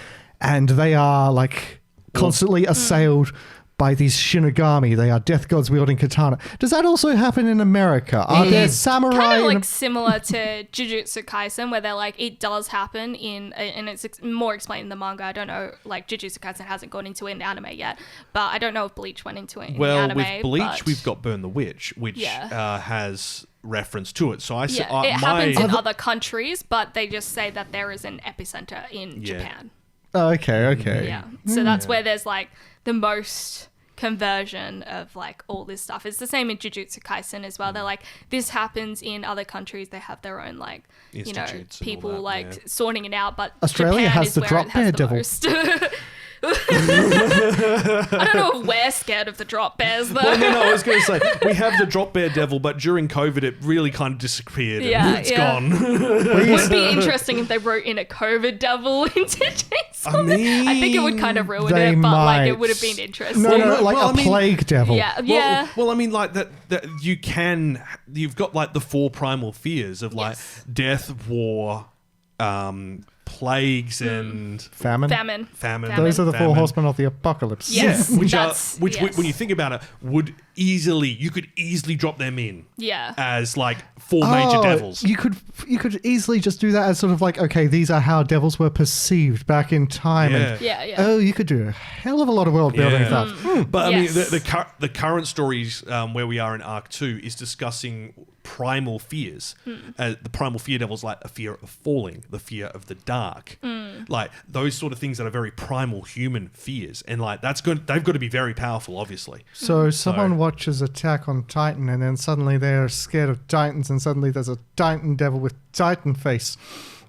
and they are, like, constantly assailed by these Shinigami. They are death gods wielding katana. Does that also happen in America? Are there samurai? Kind of like similar to Jujutsu Kaisen, where they're like, it does happen and it's more explained in the manga. I don't know, like, Jujutsu Kaisen hasn't gone into it in anime yet, but I don't know if Bleach went into it in the anime. With Bleach, we've got Burn the Witch, which has reference to it. So it happens in other countries, but they just say that there is an epicenter in Japan. Okay. Yeah. So that's where there's, like, the most conversion of, like, all this stuff. It's the same in Jujutsu Kaisen as well. They're like, this happens in other countries. They have their own, like, you know, Institutes and all people that, like sorting it out. But Australia Japan has is the where drop it has bear the devil. most. I don't know if we're scared of the drop bears though. Well, no, I was going to say, we have the drop bear devil, but during COVID, it really kind of disappeared. Yeah, It's yeah. gone. It would be interesting if they wrote in a COVID devil into Chainsaw Man. I think it would kind of ruin They it, but like might. it would have been interesting. No, Well, like well, a I mean- plague devil. Yeah. Well, I mean, like that you've got like the 4 primal fears of like Yes. death, war, plagues and Famine. Famine. Those are the four famine. horsemen of the apocalypse. Yes. Yeah, That's- which yes. when you think about it, you could easily drop them in Yeah. as like four major devils. You could easily just do that as sort of like, okay, these are how devils were perceived back in time. Yeah. And, Yeah. oh, you could do a hell of a lot of world building with Yeah. that. But I mean, Yes. the current stories where we are in Arc 2 is discussing primal fears. The primal fear devils, like a fear of falling, the fear of the dark, like those sort of things that are very primal human fears, and like they've got to be very powerful, obviously. So someone watches Attack on Titan and then suddenly they're scared of Titans and suddenly there's a Titan devil with Titan face.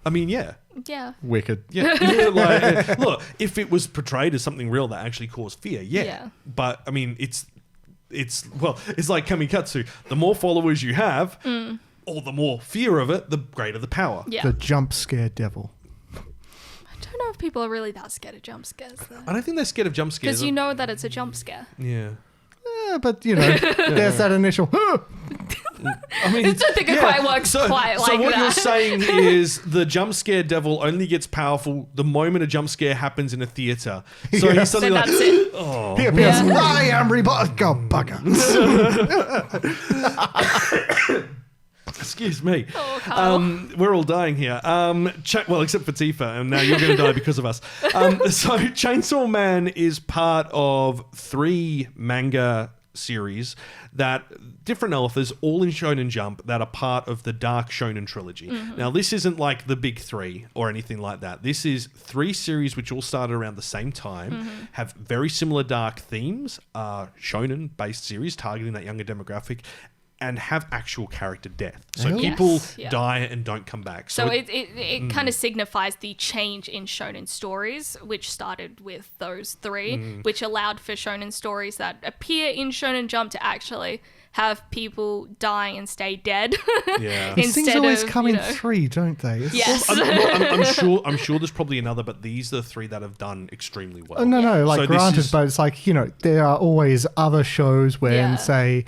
I mean, yeah. Yeah. Wicked. Yeah, like, look, if it was portrayed as something real that actually caused fear, Yeah. But I mean, it's like KamiKatsu. The more followers you have, or the more fear of it, the greater the power. Yeah. The jump scare devil. I don't know if people are really that scared of jump scares though. I don't think they're scared of jump scares. Because you know that it's a jump scare. Yeah. But there's that initial. I mean, I don't think it quite works quite so like what that. you're saying is the jump scare devil only gets powerful the moment a jump scare happens in a theater. So he's So suddenly like, that's it. oh. He appears. I am reborn. Go bugger. Excuse me. Oh, Kyle. We're all dying here. Well, except for Tifa, and now you're going to die because of us. So Chainsaw Man is part of 3 manga series that different authors, all in Shonen Jump, that are part of the Dark Shonen trilogy. Now, this isn't like the big 3 or anything like that. This is 3 series which all started around the same time, have very similar dark themes, are Shonen-based series targeting that younger demographic, and have actual character death. So Oh. people Yes, yeah. die and don't come back. So it kind of signifies the change in shonen stories, which started with those 3, which allowed for shonen stories that appear in Shonen Jump to actually have people die and stay dead. Yeah. These things Instead always of, come you in know- 3, don't they? It's- Yes. I'm sure there's probably another, but these are the 3 that have done extremely well. Oh, no, like So this granted, is- but it's like, there are always other shows when, Yeah. say,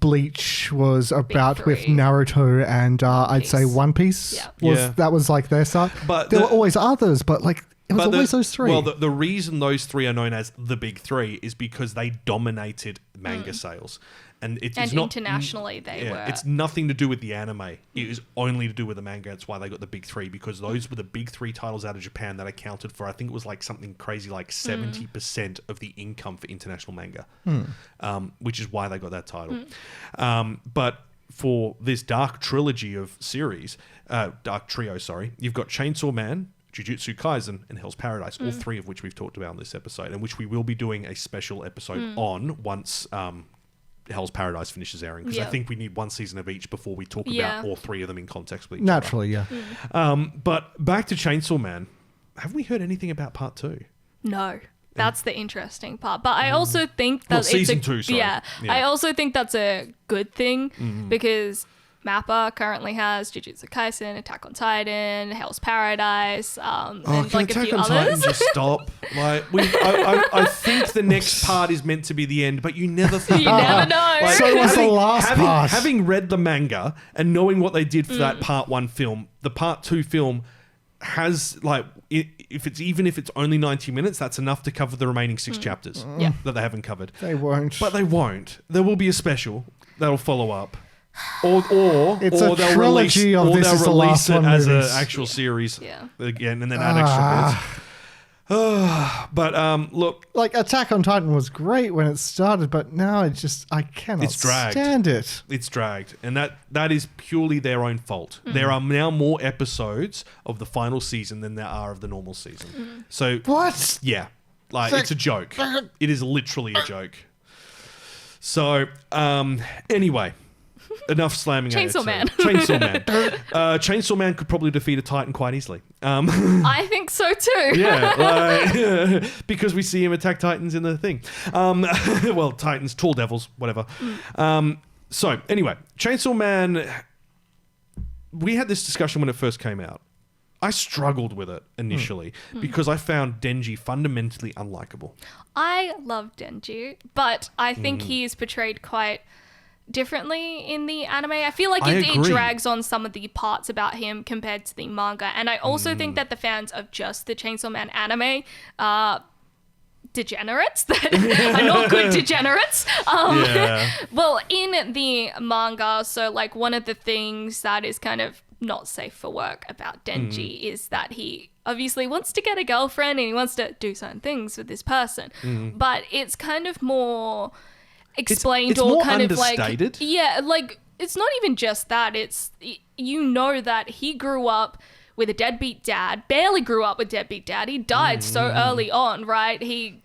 Bleach was about with 3. Naruto and I'd say Piece. One Piece. Yeah. Yeah. That was like their start. But there the- were always others, but like it was But always those 3. Well, the reason those 3 are known as the big 3 is because they dominated manga sales. And it's And not internationally they were. It's nothing to do with the anime. It is only to do with the manga. That's why they got the big 3, because those were the big 3 titles out of Japan that accounted for, I think it was like something crazy like 70% of the income for international manga, which is why they got that title. But for this dark trilogy of series, dark trio, sorry, you've got Chainsaw Man, Jujutsu Kaisen, and Hell's Paradise, all 3 of which we've talked about in this episode, and which we will be doing a special episode on once Hell's Paradise finishes airing, because I Yeah. think we need 1 season of each before we talk Yeah. about all 3 of them in context with each Naturally, yeah. other. But back to Chainsaw Man, have we heard anything about part 2? No. That's the interesting part. But I also think that Well, it's season a, 2, sorry. Yeah, Yeah. I also think that's a good thing because Mappa currently has Jujutsu Kaisen, Attack on Titan, Hell's Paradise, and Can like a Attack few on Titan others. just stop? Like, I think the next part is meant to be the end, but you never think. You never know. Like, So was the last part. Having read the manga and knowing what they did for that part 1 film, the part 2 film has like if it's only 90 minutes, that's enough to cover the remaining 6 chapters Yeah. that they haven't covered. They won't. But they won't. There will be a special that'll follow up. Or It's or a they'll trilogy release, of or This they'll Is the release Last it One as an movies. actual series Yeah. again, and then add extra bits. But look, like Attack on Titan was great when it started, but now I cannot It's dragged. stand it. it's dragged, and that is purely their own fault. There are now more episodes of the final season than there are of the normal season. So What? yeah, like it's a joke. It is literally a joke. So anyway. Enough slamming at Chainsaw it, Man. Chainsaw Man. Chainsaw Man could probably defeat a Titan quite easily. I think so too. Yeah, because we see him attack Titans in the thing. Well, Titans, tall devils, whatever. So anyway, Chainsaw Man. We had this discussion when it first came out. I struggled with it initially because I found Denji fundamentally unlikable. I love Denji, but I think he is portrayed quite differently in the anime. I feel like I it agree. drags on some of the parts about him compared to the manga. And I also think that the fans of just the Chainsaw Man anime are degenerates that are not good degenerates. Well, in the manga, so like one of the things that is kind of not safe for work about Denji is that he obviously wants to get a girlfriend and he wants to do certain things with this person, but it's kind of more explained it's or more kind understated. of like like it's not even just that. It's, you know, that he grew up with a deadbeat dad, barely grew up with deadbeat dad. He died so early on, right? He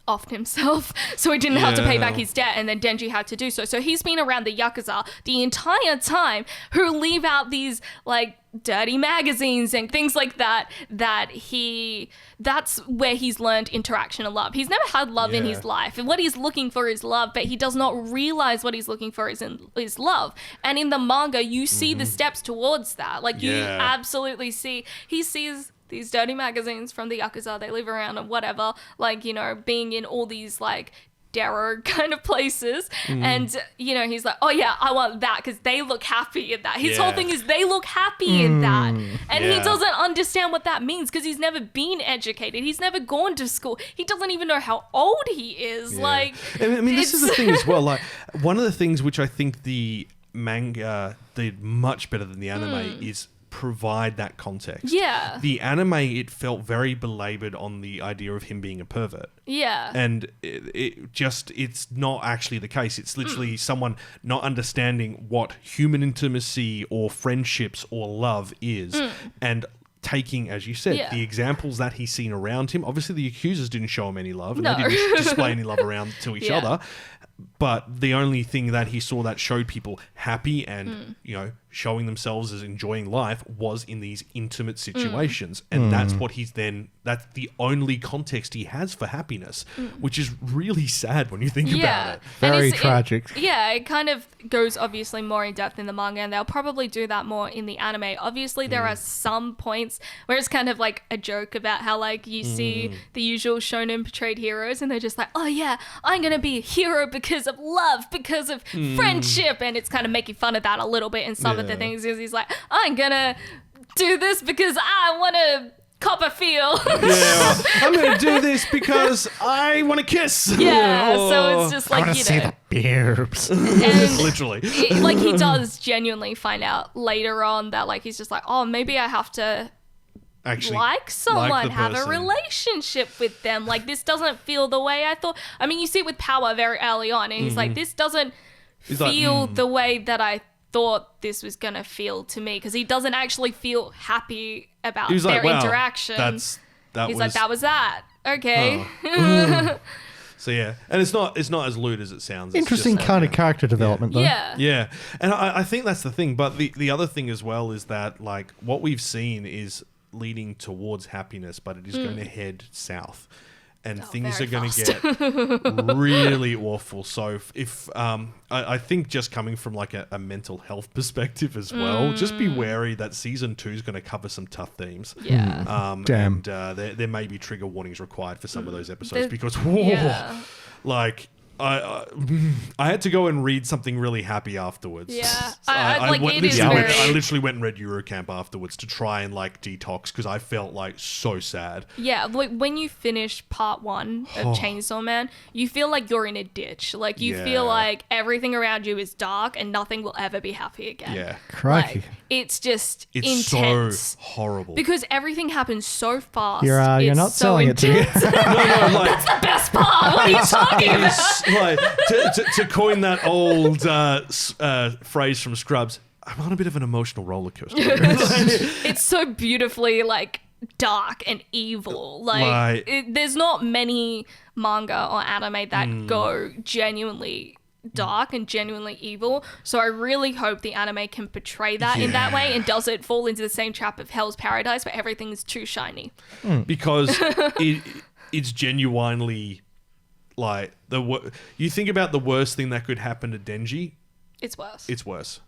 offed himself, so he didn't have to pay back his debt, and then Denji had to do so. So he's been around the Yakuza the entire time, who leave out these like dirty magazines and things like that, that's where he's learned interaction and love. He's never had love in his life, and what he's looking for is love, but he does not realize what he's looking for is love. And in the manga, you see the steps towards that. Like you absolutely see, he sees these dirty magazines from the Yakuza, they live around and whatever, like, you know, being in all these like Darrow kind of places, and you know, he's like, oh yeah, I want that because they look happy in that. His whole thing is they look happy in that, and he doesn't understand what that means because he's never been educated, he's never gone to school, he doesn't even know how old he is. Like, I mean, this is the thing as well, like one of the things which I think the manga did much better than the anime is provide that context. Yeah. The anime, it felt very belabored on the idea of him being a pervert. Yeah. And it's not actually the case. It's literally someone not understanding what human intimacy or friendships or love is. And taking, as you said, the examples that he's seen around him. Obviously, the accusers didn't show him any love. And they didn't display any love around to each other. But the only thing that he saw that showed people happy and, you know, showing themselves as enjoying life was in these intimate situations. And that's what that's the only context he has for happiness, which is really sad when you think about it. Very tragic. It kind of goes obviously more in depth in the manga, and they'll probably do that more in the anime. Obviously, there are some points where it's kind of like a joke about how, like, you see the usual shonen portrayed heroes, and they're just like, oh yeah, I'm going to be a hero because of love, because of friendship, and it's kind of making fun of that a little bit in some of the things, because he's like, I'm going to do this because I want to cop a feel. I'm going to do this because I want to kiss. So it's just like, I want to see the bearbs. And literally. like, he does genuinely find out later on that, like, he's just like, oh, maybe I have to Actually like someone, like the have a person. relationship with them. Like, this doesn't feel the way I thought. I mean, you see it with Power very early on, and he's like, this doesn't feel the way that I thought this was going to feel to me, because he doesn't actually feel happy about He was their like, wow, interaction. He's like, that was that. Okay. So yeah, and it's not as lewd as it sounds. It's Interesting just, kind of character development, though. Yeah. And I think that's the thing. But the other thing as well is that, like, what we've seen is leading towards happiness, but it is going to head south. And things are going to get really awful. So if I think just coming from like a mental health perspective as well, just be wary that season 2 is going to cover some tough themes. Damn. And there may be trigger warnings required for some of those episodes because like I had to go and read something really happy afterwards. Yeah. I literally went and read Eurocamp afterwards to try and like detox because I felt like so sad. Yeah, like when you finish part 1 of Chainsaw Man, you feel like you're in a ditch. Like, you feel like everything around you is dark and nothing will ever be happy again. Yeah. Crikey. Like, it's just It's intense. so horrible. Because everything happens so fast. You're not It's so selling it to me. intense. No, like, That's the best part. What are you talking about? like, to coin that old phrase from Scrubs, I'm on a bit of an emotional roller coaster. It's so beautifully, like, dark and evil. Like, there's not many manga or anime that go genuinely dark and genuinely evil. So I really hope the anime can portray that in that way, and doesn't fall into the same trap of Hell's Paradise where everything is too shiny. Because it's genuinely like you think about the worst thing that could happen to Denji. It's worse. It's worse.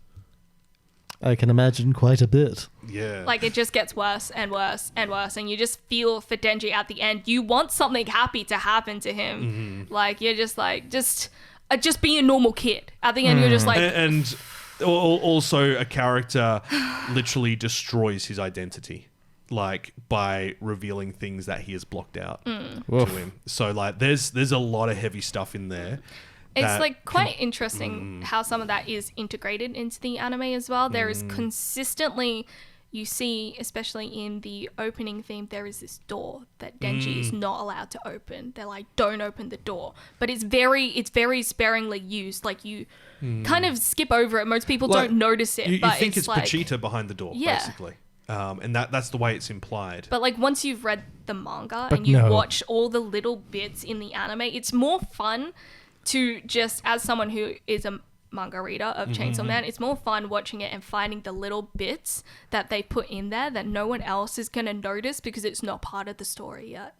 I can imagine quite a bit. Yeah. Like, it just gets worse and worse and worse, and you just feel for Denji at the end. You want something happy to happen to him. Like, you're just like, just be a normal kid. At the end, you're just like... And also a character literally destroys his identity, like by revealing things that he has blocked out to him. So like there's a lot of heavy stuff in there. It's like quite interesting how some of that is integrated into the anime as well. There is consistently, you see, especially in the opening theme, there is this door that Denji is not allowed to open. They're like, don't open the door. But it's very sparingly used. Like you kind of skip over it. Most people don't notice it. You but think it's like, Pachita behind the door, basically. And that's the way it's implied. But like once you've read the manga and you watch all the little bits in the anime, it's more fun to just, as someone who is a manga reader of Chainsaw Man, it's more fun watching it and finding the little bits that they put in there that no one else is going to notice because it's not part of the story yet.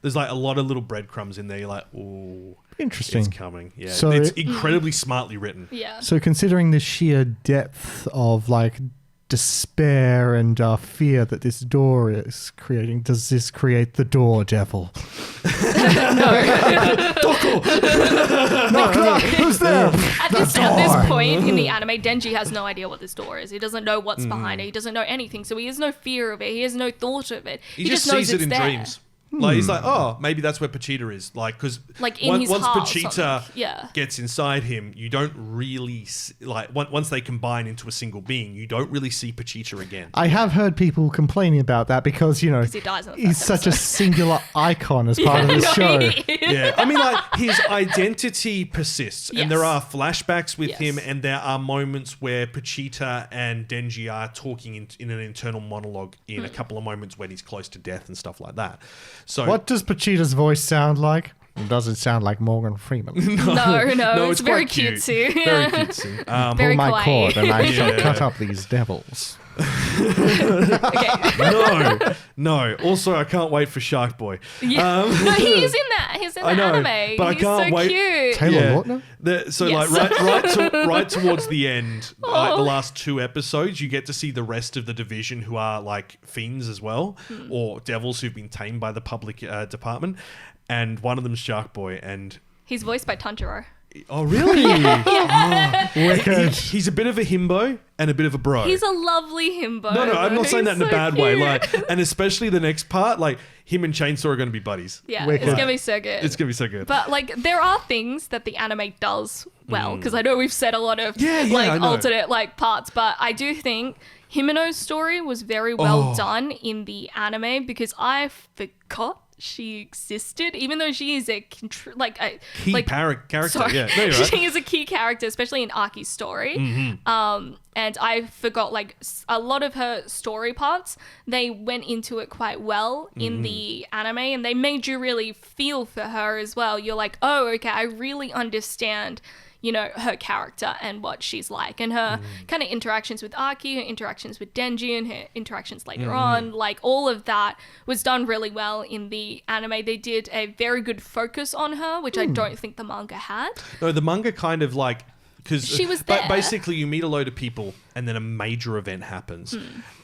There's like a lot of little breadcrumbs in there. You're like, oh, interesting. It's coming. Yeah, So it's incredibly smartly written. Yeah. So considering the sheer depth of like despair and fear that this door is creating, does this create the door devil? Knock, who's there? At this point in the anime, Denji has no idea what this door is. He doesn't know what's behind it. He doesn't know anything. So he has no fear of it. He has no thought of it. He just knows sees it it's in there. dreams. Like he's like, oh, maybe that's where Pachita is. Like, because Like in his once heart or Pachita something. Yeah. gets inside him, you don't really like once they combine into a single being, you don't really see Pachita again. I have heard people complaining about that because, you know, he dies in the he's first such a episode. singular icon as part of the show. Yeah, I mean, like his identity persists, Yes. and there are flashbacks with Yes. him, and there are moments where Pachita and Denji are talking in an internal monologue in a couple of moments when he's close to death and stuff like that. So What does Pachita's voice sound like? Does it sound like Morgan Freeman? No, it's very quite cute. cutesy. Very cutesy. Very Pull my kawaii. cord and I shall Yeah. cut up these devils. No. Also, I can't wait for Shark Boy. No, he is in that. He's in the I know, anime. but I He's can't so wait- cute. Taylor Lautner? So Yes. like right towards the end, like Oh. the last 2 episodes, you get to see the rest of the division who are like fiends as well, or devils who've been tamed by the public department, and one of them's Shark Boy, and He's voiced by Tanjiro. oh really? Wicked. He's a bit of a himbo and a bit of a bro. He's a lovely himbo. no, I'm not saying that in a He's so bad way. cute. Like, and especially the next part, like him and Chainsaw are going to be buddies. Yeah, Wicked. it's gonna be so good. It's going to be so good. But like, there are things that the anime does well, because I know we've said a lot of Yeah, I like know. alternate like parts, but I do think Himeno's story was very well done in the anime because I forgot she existed, even though she is a Key like character. sorry, Yeah, no, you're right. she is a key character, especially in Aki's story. And I forgot like a lot of her story parts. They went into it quite well in the anime, and they made you really feel for her as well. You're like, oh, okay, I really understand, you know, her character and what she's like, and her kind of interactions with Aki, her interactions with Denji, and her interactions later on. Like, all of that was done really well in the anime. They did a very good focus on her, which I don't think the manga had. No, the manga kind of like, because She was there. basically you meet a load of people and then a major event happens,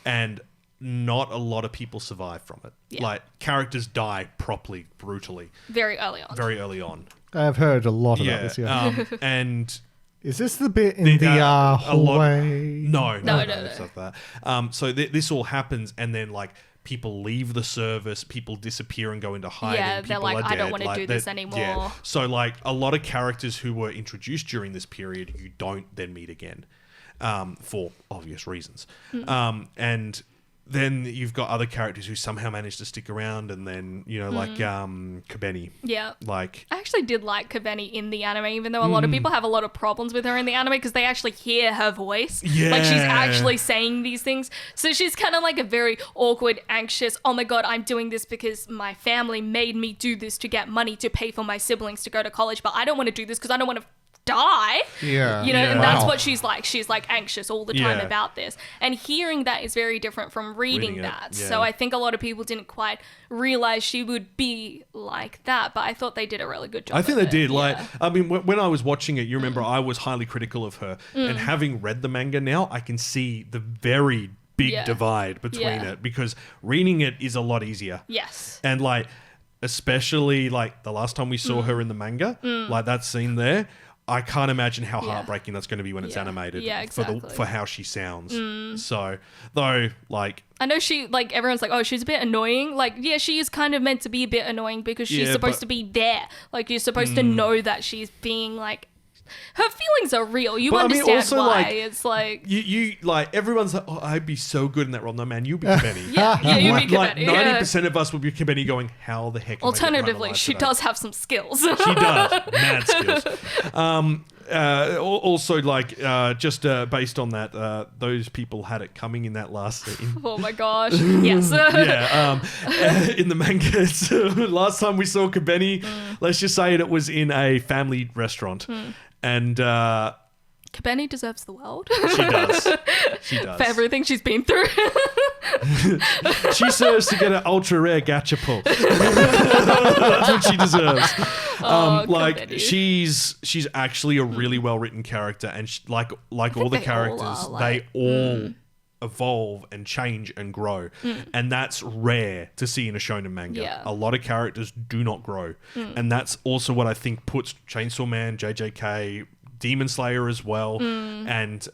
and not a lot of people survive from it. Yeah. Like, characters die properly, brutally, Very early on. very early on. I've heard a lot about this, yeah. And Is this the bit in the a lot- hallway? No, No. it's not that. So this all happens, and then like people leave the service, people disappear and go into hiding. Yeah, they're people like, are I don't dead, wanna like, do this they're- anymore. Yeah. So like a lot of characters who were introduced during this period, you don't then meet again, for obvious reasons. And then you've got other characters who somehow manage to stick around, and then, you know, like Kabeni. Yeah. Like, I actually did like Kabeni in the anime, even though a lot of people have a lot of problems with her in the anime because they actually hear her voice. Like, she's Yeah. actually saying these things. So she's kind of like a very awkward, anxious, oh my god, I'm doing this because my family made me do this to get money to pay for my siblings to go to college, but I don't want to do this because I don't want to die. Yeah. You know, Yeah. and that's Wow. what she's like. She's like anxious all the time Yeah. about this. And hearing that is very different from reading Reading it, that. yeah. So I think a lot of people didn't quite realize she would be like that, but I thought they did a really good job. I think of they did. it. Like, Yeah. I mean, when I was watching it, you remember I was highly critical of her, and having read the manga now, I can see the very big Yeah. divide between Yeah. it, because reading it is a lot easier. Yes. And like, especially like the last time we saw her in the manga, like that scene there. I can't imagine how heartbreaking that's going to be when it's animated for how she sounds. So, though, like... I know she, like, everyone's like, oh, she's a bit annoying. Like, yeah, she is kind of meant to be a bit annoying because she's supposed to be there. Like, you're supposed to know that she's being, like... Her feelings are real. You understand also, why. Like, it's like... You like, everyone's like, oh, I'd be so good in that role. No, man, you'll be Kibeni. you'll be Kibeni. Like, 90% of us would be Kibeni going, how the heck am Alternatively, I she does have some skills. She does. Mad skills. Also, like, just based on that, those people had it coming in that last scene. Oh my gosh. Yes. In the manga, it's, last time we saw Kibeni, let's just say it was in a family restaurant. And Kibeni deserves the world. She does. For everything she's been through. She deserves to get an ultra rare gacha pull. That's what she deserves. Like she's actually a really well written character, and like all the characters, they all evolve and change and grow, and that's rare to see in a shonen manga. A lot of characters do not grow, and that's also what I think puts Chainsaw Man, JJK, Demon Slayer as well, and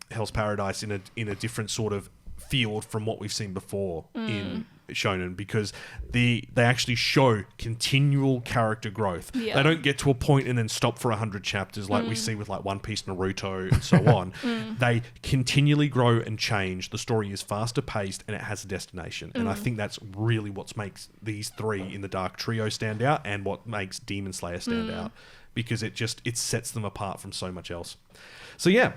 Hell's Paradise in a different sort of field from what we've seen before in shonen, because they actually show continual character growth. They don't get to a point and then stop for 100 chapters like we see with like One Piece, Naruto, and so on. They continually grow and change. The story is faster paced and it has a destination. And I think that's really what makes these three in the Dark Trio stand out, and what makes Demon Slayer stand out, because it sets them apart from so much else. So yeah,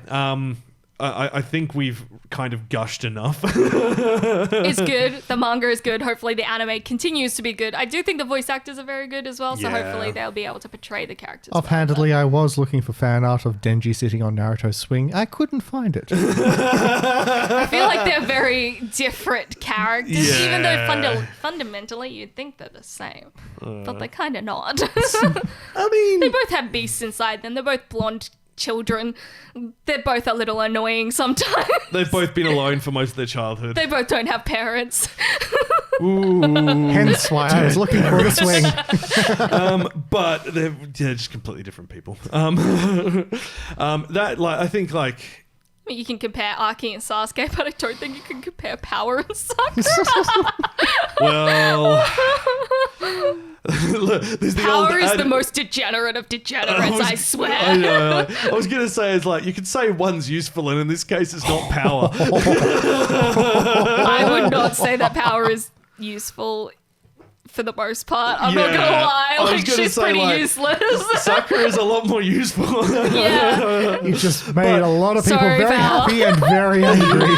I think we've kind of gushed enough. It's good. The manga is good. Hopefully the anime continues to be good. I do think the voice actors are very good as well, so hopefully they'll be able to portray the characters. Offhandedly, I was looking for fan art of Denji sitting on Naruto's swing. I couldn't find it. I feel like they're very different characters, even though fundamentally you'd think they're the same. But they're kind of not. I mean... They both have beasts inside them. They're both blonde children. They're both a little annoying sometimes. They've both been alone for most of their childhood. They both don't have parents. Hence why I was looking for the swing. But they're just completely different people. That, like, I think, like... You can compare Aki and Sasuke, but I don't think you can compare Power and Sakura. Well... Look, Power is the most degenerate of degenerates, I swear. I know. I was going to say, it's like, you could say one's useful, and in this case, it's not power. I would not say that Power is useful for the most part. I'm not going to lie. Like, she's pretty useless. Sakura is a lot more useful. You just made a lot of people very happy and very angry.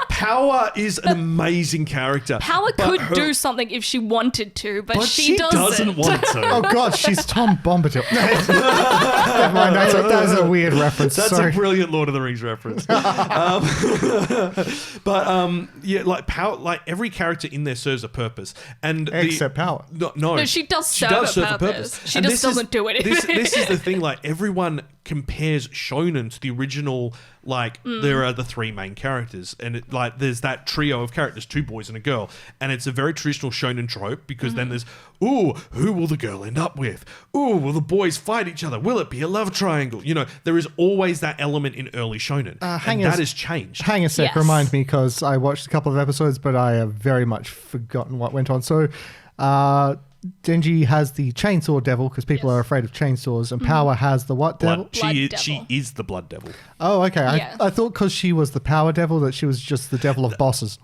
Power is an amazing character. Power could do something if she wanted to, but she doesn't want to. Oh god, she's Tom Bombadil. Never mind, that's a weird reference. That's a brilliant Lord of the Rings reference. Yeah, like Power, like every character in there serves a purpose, and except Power. No, she does serve a purpose. She just doesn't do anything. This is the thing. Like, everyone compares Shonen to the original. Like, there are the three main characters, and there's that trio of characters, two boys and a girl, and it's a very traditional shonen trope, because then there's, ooh, who will the girl end up with? Ooh, will the boys fight each other? Will it be a love triangle? You know, there is always that element in early shonen, and that has changed. Hang a sec, remind me, because I watched a couple of episodes, but I have very much forgotten what went on. So, Denji has the chainsaw devil, because people are afraid of chainsaws, and Power has the what devil? She is the blood devil. Oh, okay. I thought because she was the power devil that she was just the devil of bosses.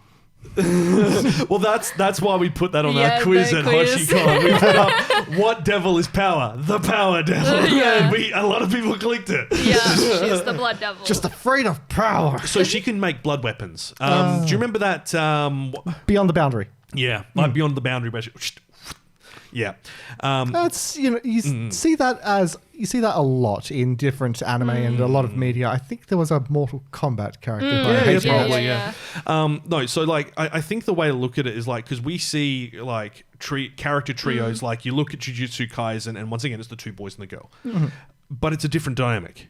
Well, that's why we put that on our quiz at Hoshicon. We put up, what devil is Power? The power devil. And a lot of people clicked it. Yeah, she's the blood devil. Just afraid of power. So she can make blood weapons. Do you remember that? Beyond the Boundary. Yeah, like Beyond the Boundary. Yeah, that's you see that a lot in different anime and a lot of media. I think there was a Mortal Kombat character. No, so like I think the way to look at it is like, because we see like character trios. Like, you look at Jujutsu Kaisen, and once again it's the two boys and the girl. but it's a different dynamic.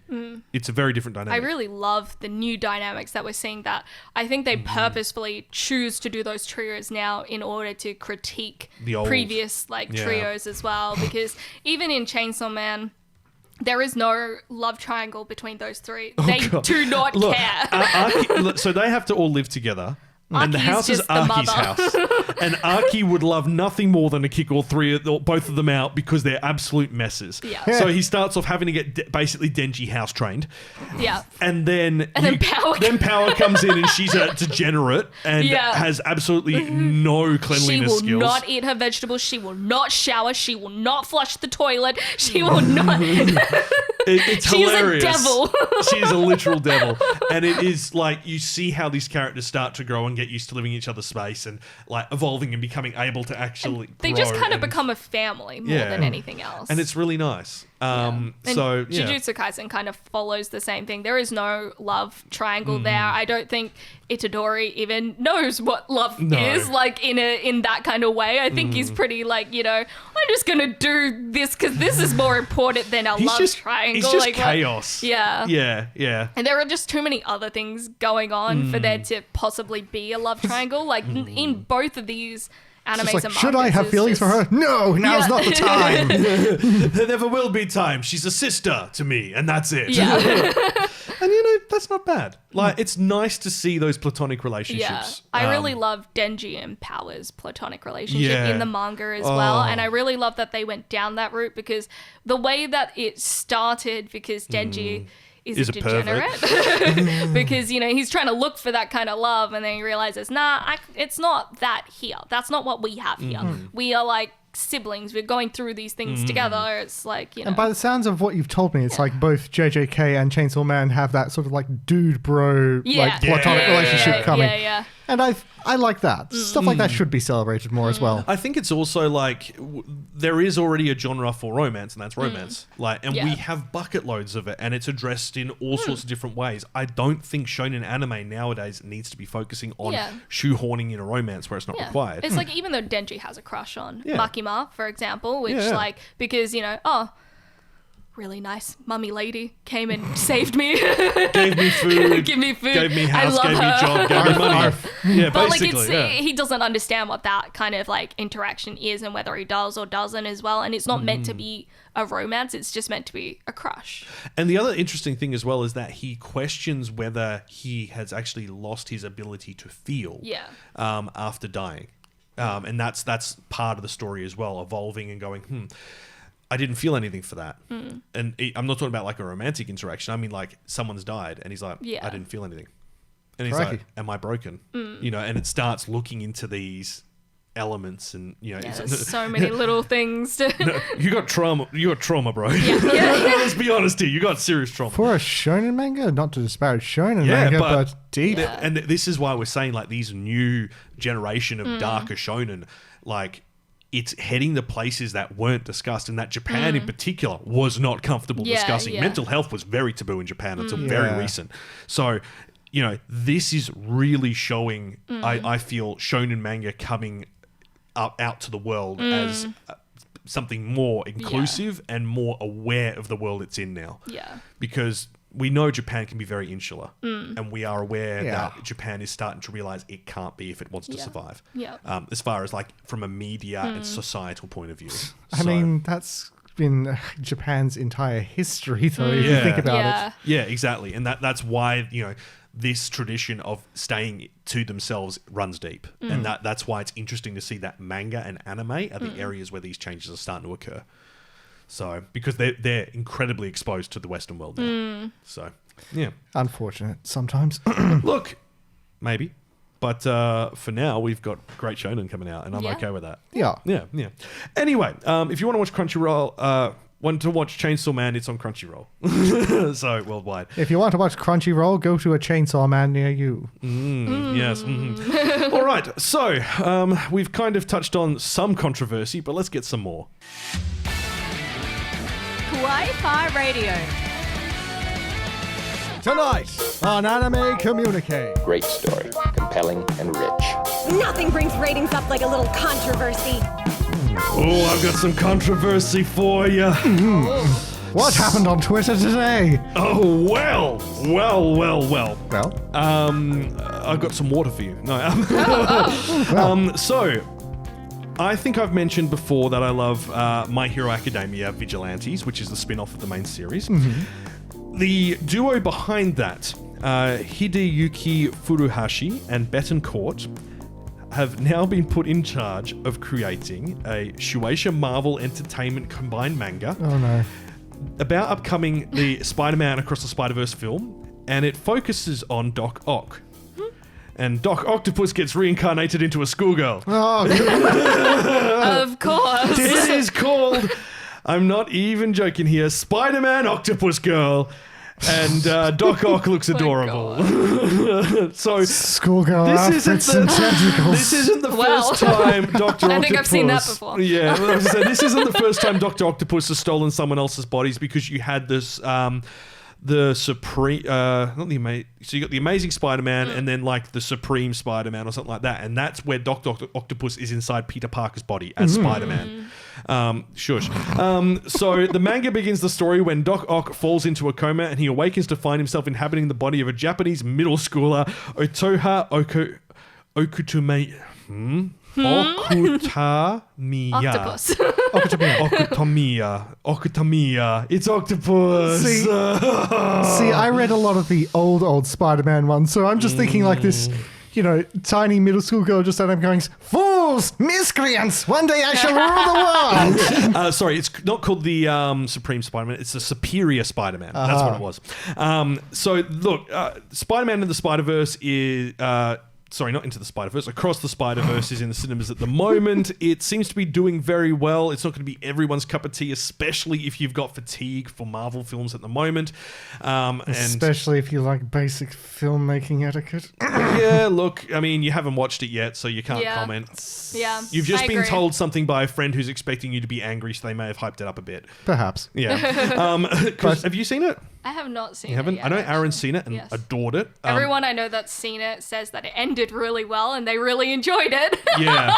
It's a very different dynamic. I really love the new dynamics that we're seeing. That I think they purposefully choose to do those trios now in order to critique the old previous trios as well. Because even in Chainsaw Man, there is no love triangle between those three. They do not care. So they have to all live together. And the Aki's house is just the Aki's mother. house. And Aki would love nothing more than to kick both of them out because they're absolute messes. Yeah. So he starts off having to get basically Denji house trained. Yeah. And then Power comes in and she's a degenerate and Yeah. has absolutely no cleanliness She skills. will not eat her vegetables. She will not shower. She will not flush the toilet. She will not. It's She's hilarious. a devil. She is a literal devil. And it is like you see how these characters start to grow and get used to living in each other's space and like evolving and becoming able to actually They grow just kind of and- become a family more than anything else. And it's really nice. And So yeah. Jujutsu Kaisen kind of follows the same thing. There is no love triangle there. I don't think Itadori even knows what love is like in that kind of way. I think he's pretty like, I'm just gonna do this because this is more important than our love triangle. He's just like, chaos. Yeah. Yeah. And there are just too many other things going on for there to possibly be a love triangle. Like in both of these animes It's like, and should I mangas, have it's feelings for just- her? No, now's not the time. There never will be time. She's a sister to me, and that's it. Yeah. And that's not bad. Like, it's nice to see those platonic relationships. Yeah, I really love Denji and Power's platonic relationship Yeah. in the manga as well, and I really love that they went down that route because the way that it started, because Denji is a degenerate, because he's trying to look for that kind of love, and then he realizes, it's not that here. That's not what we have here. We are like siblings. We're going through these things together. It's like And by the sounds of what you've told me, it's like both JJK and Chainsaw Man have that sort of like dude bro like platonic relationship coming. Yeah. And I like that. Stuff like that should be celebrated more as well. I think it's also like there is already a genre for romance, and that's romance. We have bucket loads of it, and it's addressed in all sorts of different ways. I don't think shonen anime nowadays needs to be focusing on shoehorning in a romance where it's not required. It's like even though Denji has a crush on Yeah. Makima, for example, which because really nice mummy lady came and saved me. Gave me food. Give me food. Gave me house. I love Gave her. me job. Gave me money. Yeah, But basically. he doesn't understand what that kind of like interaction is and whether he does or doesn't as well. And it's not meant to be a romance. It's just meant to be a crush. And the other interesting thing as well is that he questions whether he has actually lost his ability to feel after dying. And that's part of the story as well, evolving and going, I didn't feel anything for that. And I'm not talking about like a romantic interaction. I mean like someone's died and he's like, I didn't feel anything. And he's like, am I broken? And it starts looking into these elements and, There's so many little things to... you got trauma, bro. Let's be honest here. You got serious trauma. For a shonen manga, not to disparage shonen manga, but deep. And this is why we're saying like these new generation of darker shonen, like it's heading to places that weren't discussed and that Japan in particular was not comfortable discussing. Yeah. Mental health was very taboo in Japan until very recent. So, this is really showing, I feel, shonen manga coming out to the world as something more inclusive and more aware of the world it's in now. Yeah. Because we know Japan can be very insular, and we are aware that Japan is starting to realize it can't be if it wants to survive. Yeah. As far as like from a media and societal point of view. I mean, that's been Japan's entire history, though, if you think about it. Yeah, exactly. And that's why, this tradition of staying to themselves runs deep. And that's why it's interesting to see that manga and anime are the areas where these changes are starting to occur. So, because they're incredibly exposed to the Western world now. So, yeah. Unfortunate sometimes. Look, maybe. But for now, we've got great shonen coming out, and I'm okay with that. Yeah. Anyway, if you want to watch Crunchyroll... want to watch Chainsaw Man, it's on Crunchyroll. So, worldwide. If you want to watch Crunchyroll, go to a Chainsaw Man near you. Yes. All right. So, we've kind of touched on some controversy, but let's get some more. Kawaii-Fi Radio. Tonight on Anime Communique. Great story, compelling and rich. Nothing brings ratings up like a little controversy. Oh, I've got some controversy for you. What happened on Twitter today? Oh, well. Well, I've got some water for you. No. So, I think I've mentioned before that I love My Hero Academia Vigilantes, which is the spin-off of the main series. Mm-hmm. The duo behind that, Hideyuki Furuhashi and Betancourt, have now been put in charge of creating a Shueisha Marvel Entertainment combined manga about upcoming the Spider-Man Across the Spider-Verse film, and it focuses on Doc Ock. And Doc Octopus gets reincarnated into a schoolgirl. Oh, Of course. This is called, I'm not even joking here, Spider-Man Octopus Girl. And Doc Ock looks adorable. So schoolgirl outfits and tentacles. This isn't the first time Dr. Octopus... I think I've seen that before. Yeah, I was gonna say, this isn't the first time Dr. Octopus has stolen someone else's bodies, because you had this... the Supreme, not the Amazing, so you got the Amazing Spider-Man and then like the Supreme Spider-Man or something like that, and that's where Dr. Octopus is inside Peter Parker's body as Spider-Man. Shush. So the manga begins the story when Doc Ock falls into a coma and he awakens to find himself inhabiting the body of a Japanese middle schooler, Otoha Okutume... Octopus. Okutamiya. It's octopus. See, I read a lot of the old Spider-Man ones, so I'm just thinking like this, tiny middle school girl just out there going, "Fools, miscreants! One day I shall rule the world." Sorry, it's not called the Supreme Spider-Man. It's the Superior Spider-Man. That's what it was. So look, Spider-Man and the Spider-Verse is... Sorry, not Into the Spider-Verse. Across the Spider-Verse is in the cinemas at the moment. It seems to be doing very well. It's not going to be everyone's cup of tea, especially if you've got fatigue for Marvel films at the moment. Especially if you like basic filmmaking etiquette. Yeah, look, I mean, you haven't watched it yet, so you can't comment. Yeah, You've just I been agree. told something by a friend who's expecting you to be angry, so they may have hyped it up a bit. Perhaps. Yeah. Have you seen it? I have not seen You haven't? it yet. I know Aaron's seen it and Yes. adored it. Everyone I know that's seen it says that it ended really well and they really enjoyed it. Yeah.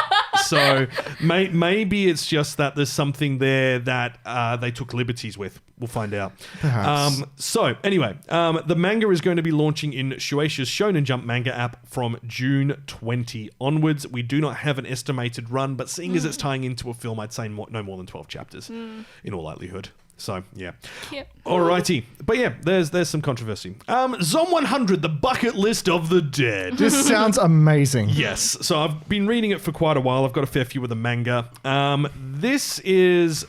So maybe it's just that there's something there that they took liberties with. We'll find out. Perhaps. So anyway, the manga is going to be launching in Shueisha's Shonen Jump manga app from June 20 onwards. We do not have an estimated run, but seeing as it's tying into a film, I'd say no more than 12 chapters in all likelihood. So, yeah. Cute. Alrighty. But yeah, there's some controversy. Zom 100, the bucket list of the dead. This sounds amazing. Yes. So I've been reading it for quite a while. I've got a fair few of the manga. This is...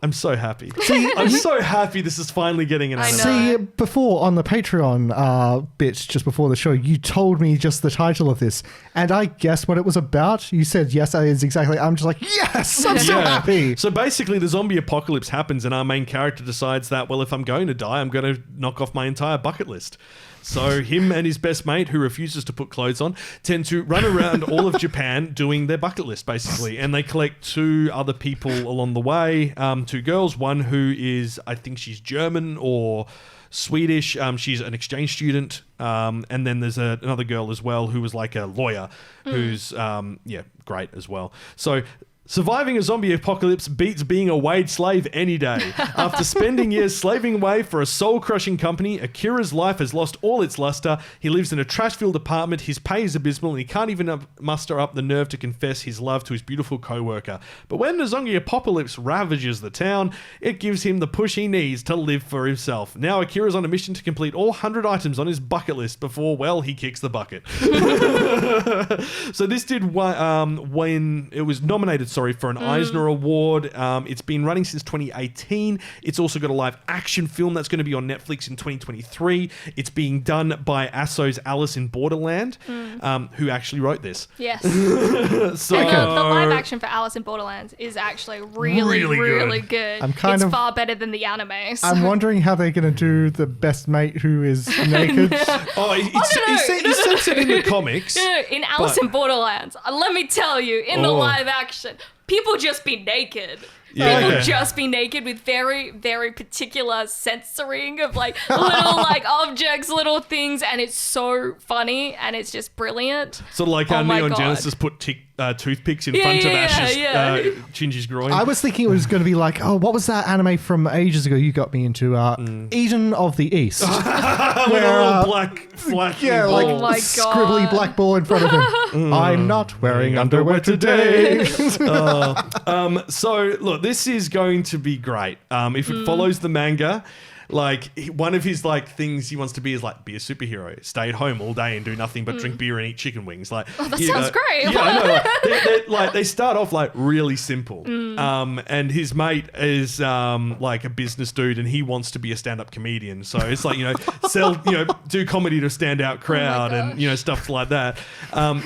I'm so happy. I'm so happy this is finally getting an anime. See, before on the Patreon bit, just before the show, you told me just the title of this, and I guessed what it was about. You said, yes, that is exactly. I'm just like, yes, I'm so happy. So basically, the zombie apocalypse happens, and our main character decides that, well, if I'm going to die, I'm going to knock off my entire bucket list. So him and his best mate, who refuses to put clothes on, tend to run around all of Japan doing their bucket list, basically. And they collect two other people along the way, two girls. One who is, I think she's German or Swedish. She's an exchange student. And then there's another girl as well who was like a lawyer who's, great as well. So... surviving a zombie apocalypse beats being a wage slave any day. After spending years slaving away for a soul-crushing company, Akira's life has lost all its luster. He lives in a trash-filled apartment, his pay is abysmal, and he can't even muster up the nerve to confess his love to his beautiful co-worker. But when the zombie apocalypse ravages the town, it gives him the push he needs to live for himself. Now Akira's on a mission to complete all 100 items on his bucket list before, well, he kicks the bucket. So this did when it was nominated, for an Eisner Award. It's been running since 2018. It's also got a live action film that's going to be on Netflix in 2023. It's being done by Asso's Alice in Borderland, who actually wrote this. Yes. So the live action for Alice in Borderlands is actually really good. It's far better than the anime. So. I'm wondering how they're going to do the best mate who is naked. He says it in the comics. No, in Alice in Borderlands, let me tell you, in the live action, people just be naked. Yeah. People just be naked with very, very particular censoring of like little like objects, little things, and it's so funny and it's just brilliant. Sort of like how my Neon God. Genesis put toothpicks in front of Ash's Shinji's groin. I was thinking it was going to be like, oh, what was that anime from ages ago you got me into? Eden of the East. With a little black flat ball. Oh my scribbly black ball in front of him. I'm not wearing underwear today. So, look, this is going to be great. If it follows the manga, like one of his like things he wants to be is like be a superhero, stay at home all day and do nothing but drink beer and eat chicken wings. Like, that sounds great. Yeah, I know. They start off like really simple. And his mate is like a business dude, and he wants to be a stand-up comedian. So it's like do comedy to a standout crowd, and stuff like that.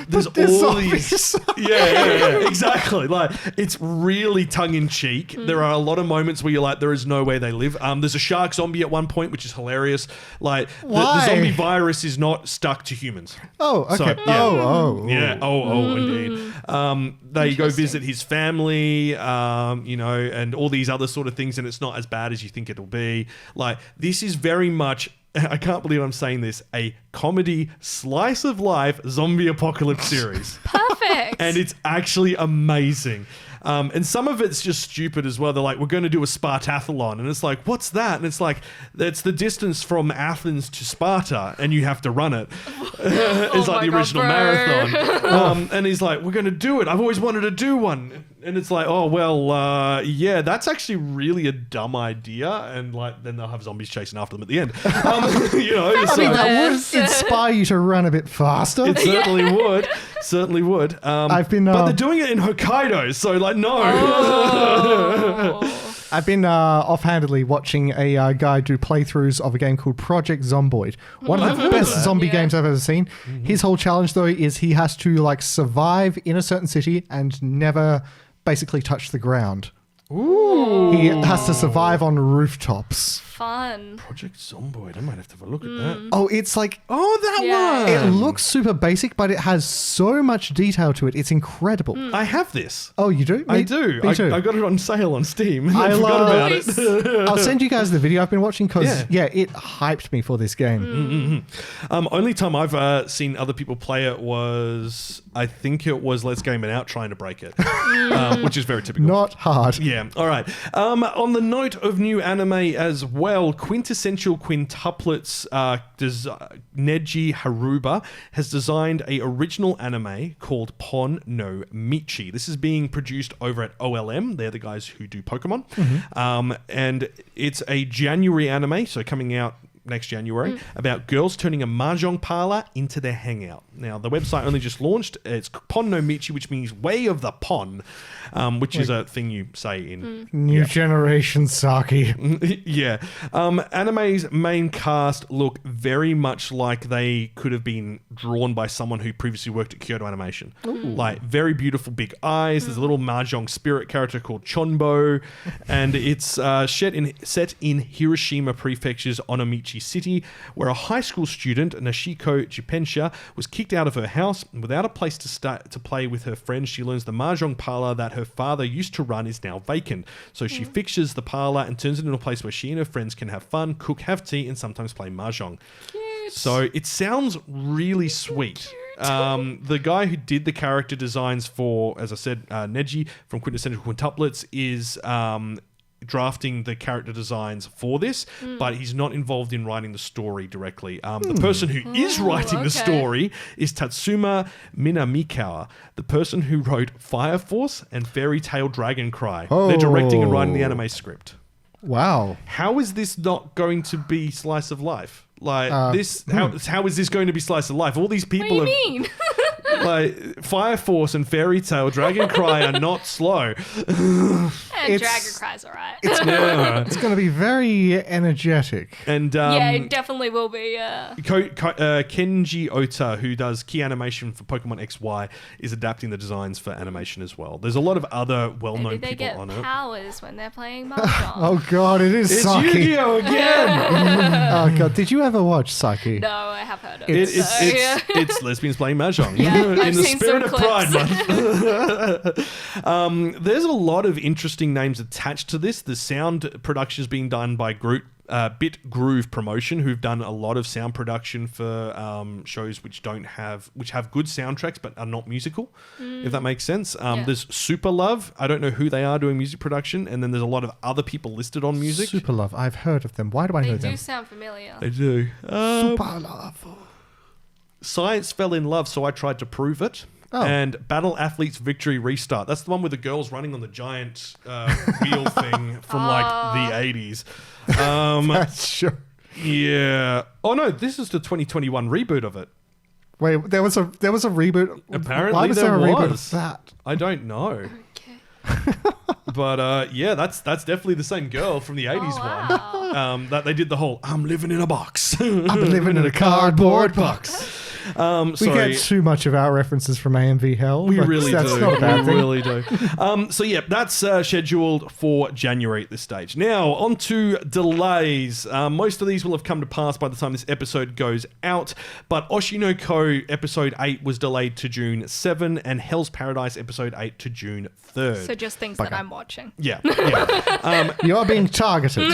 There's all these, exactly. Like it's really tongue in cheek. There are a lot of moments where you're like, there is no way they live. There's a shark zombie at one point, which is hilarious. Like the zombie virus is not stuck to humans. Oh, okay. So, yeah. Oh. Indeed. They go visit his family, and all these other sort of things, and it's not as bad as you think it'll be. Like this is very much, I can't believe I'm saying this, a comedy slice of life zombie apocalypse series. Perfect. And it's actually amazing. And some of it's just stupid as well. They're like, we're going to do a Spartathlon. And it's like, what's that? And it's like, that's the distance from Athens to Sparta, and you have to run it. It's like the original marathon. And he's like, we're going to do it. I've always wanted to do one. And it's like, oh, well, that's actually really a dumb idea. And like, then they'll have zombies chasing after them at the end. That would inspire you to run a bit faster. It certainly would. Certainly would. But they're doing it in Hokkaido, so like, no. I've been offhandedly watching a guy do playthroughs of a game called Project Zomboid. One of the best zombie games I've ever seen. His whole challenge, though, is he has to like survive in a certain city and never basically touch the ground. Ooh. He has to survive on rooftops. Fun. Project Zomboid. I might have to have a look at that. Oh, it's like... Oh, that one! It looks super basic, but it has so much detail to it. It's incredible. I have this. Oh, you do? I do. Me too. I got it on sale on Steam. I forgot about it. I'll send you guys the video I've been watching because, it hyped me for this game. Only time I've seen other people play it was... I think it was Let's Game It Out trying to break it, which is very typical. Not hard. Yeah. All right. On the note of new anime as well, quintessential quintuplets Neji Haruba has designed a original anime called Pon no Michi. This is being produced over at OLM. They're the guys who do Pokemon. And it's a January anime, so coming out next January, about girls turning a mahjong parlor into their hangout. Now, the website only just launched. It's Pon no Michi, which means way of the pon, which is a thing you say in... New generation sake. Anime's main cast look very much like they could have been drawn by someone who previously worked at Kyoto Animation. Like, very beautiful big eyes. There's a little mahjong spirit character called Chonbo, and it's set in Hiroshima Prefecture's Onomichi City, where a high school student, Nashiko Jipensha, was kicked out of her house and without a place to play with her friends. She learns the mahjong parlor that her father used to run is now vacant. So she fixtures the parlor and turns it into a place where she and her friends can have fun, cook, have tea, and sometimes play mahjong. Cute. So it sounds really sweet. The guy who did the character designs for, as I said, Neji from Quintessential Quintuplets is drafting the character designs for this, but he's not involved in writing the story directly. The person who is writing the story is Tatsuma Minamikawa, the person who wrote Fire Force and Fairy Tail Dragon Cry. They're directing and writing the anime script. Wow. How is this not going to be slice of life? Like this, how is this going to be slice of life? All these people What do you mean? Like Fire Force and Fairy Tail Dragon Cry are not slow. Dragon Cry's alright. It's going to be very energetic. And it definitely will be. Kenji Ota, who does key animation for Pokemon XY, is adapting the designs for animation as well. There's a lot of other well-known people on it. They get powers when they're playing Mahjong. Oh god, it's Saki. Yu-Gi-Oh again. Oh god, did you ever watch Saki? No, I have heard of it. it. It's lesbians playing Mahjong. Yeah, in the spirit of Pride Month. There's a lot of interesting names attached to this. The sound production is being done by Groot Bit Groove Promotion, who've done a lot of sound production for shows which have good soundtracks but are not musical, if that makes sense. There's Super Love. I don't know who they are doing music production, and then there's a lot of other people listed on music. Super Love. I've heard of them. Why do I know them? They do sound familiar. They do. Super Love. Science Fell in Love, So I Tried to Prove It. Oh. And Battle Athletes Victory Restart. That's the one with the girls running on the giant wheel thing from like the 80s. That's sure. Yeah. Oh no, this is the 2021 reboot of it. Wait, there was a reboot. Apparently why was there a reboot of that? I don't know. Okay. But yeah, that's definitely the same girl from the 80s one. That they did the whole "I'm living in a box." I'm living in a cardboard box. We get too much of our references from AMV Hell. We really that's do. Not a bad thing. We really do. So yeah, that's scheduled for January at this stage. Now on to delays. Most of these will have come to pass by the time this episode goes out. But Oshinoko episode 8 was delayed to June 7, and Hell's Paradise episode 8 to June 3rd. So just things that I'm watching. Yeah. You're being targeted.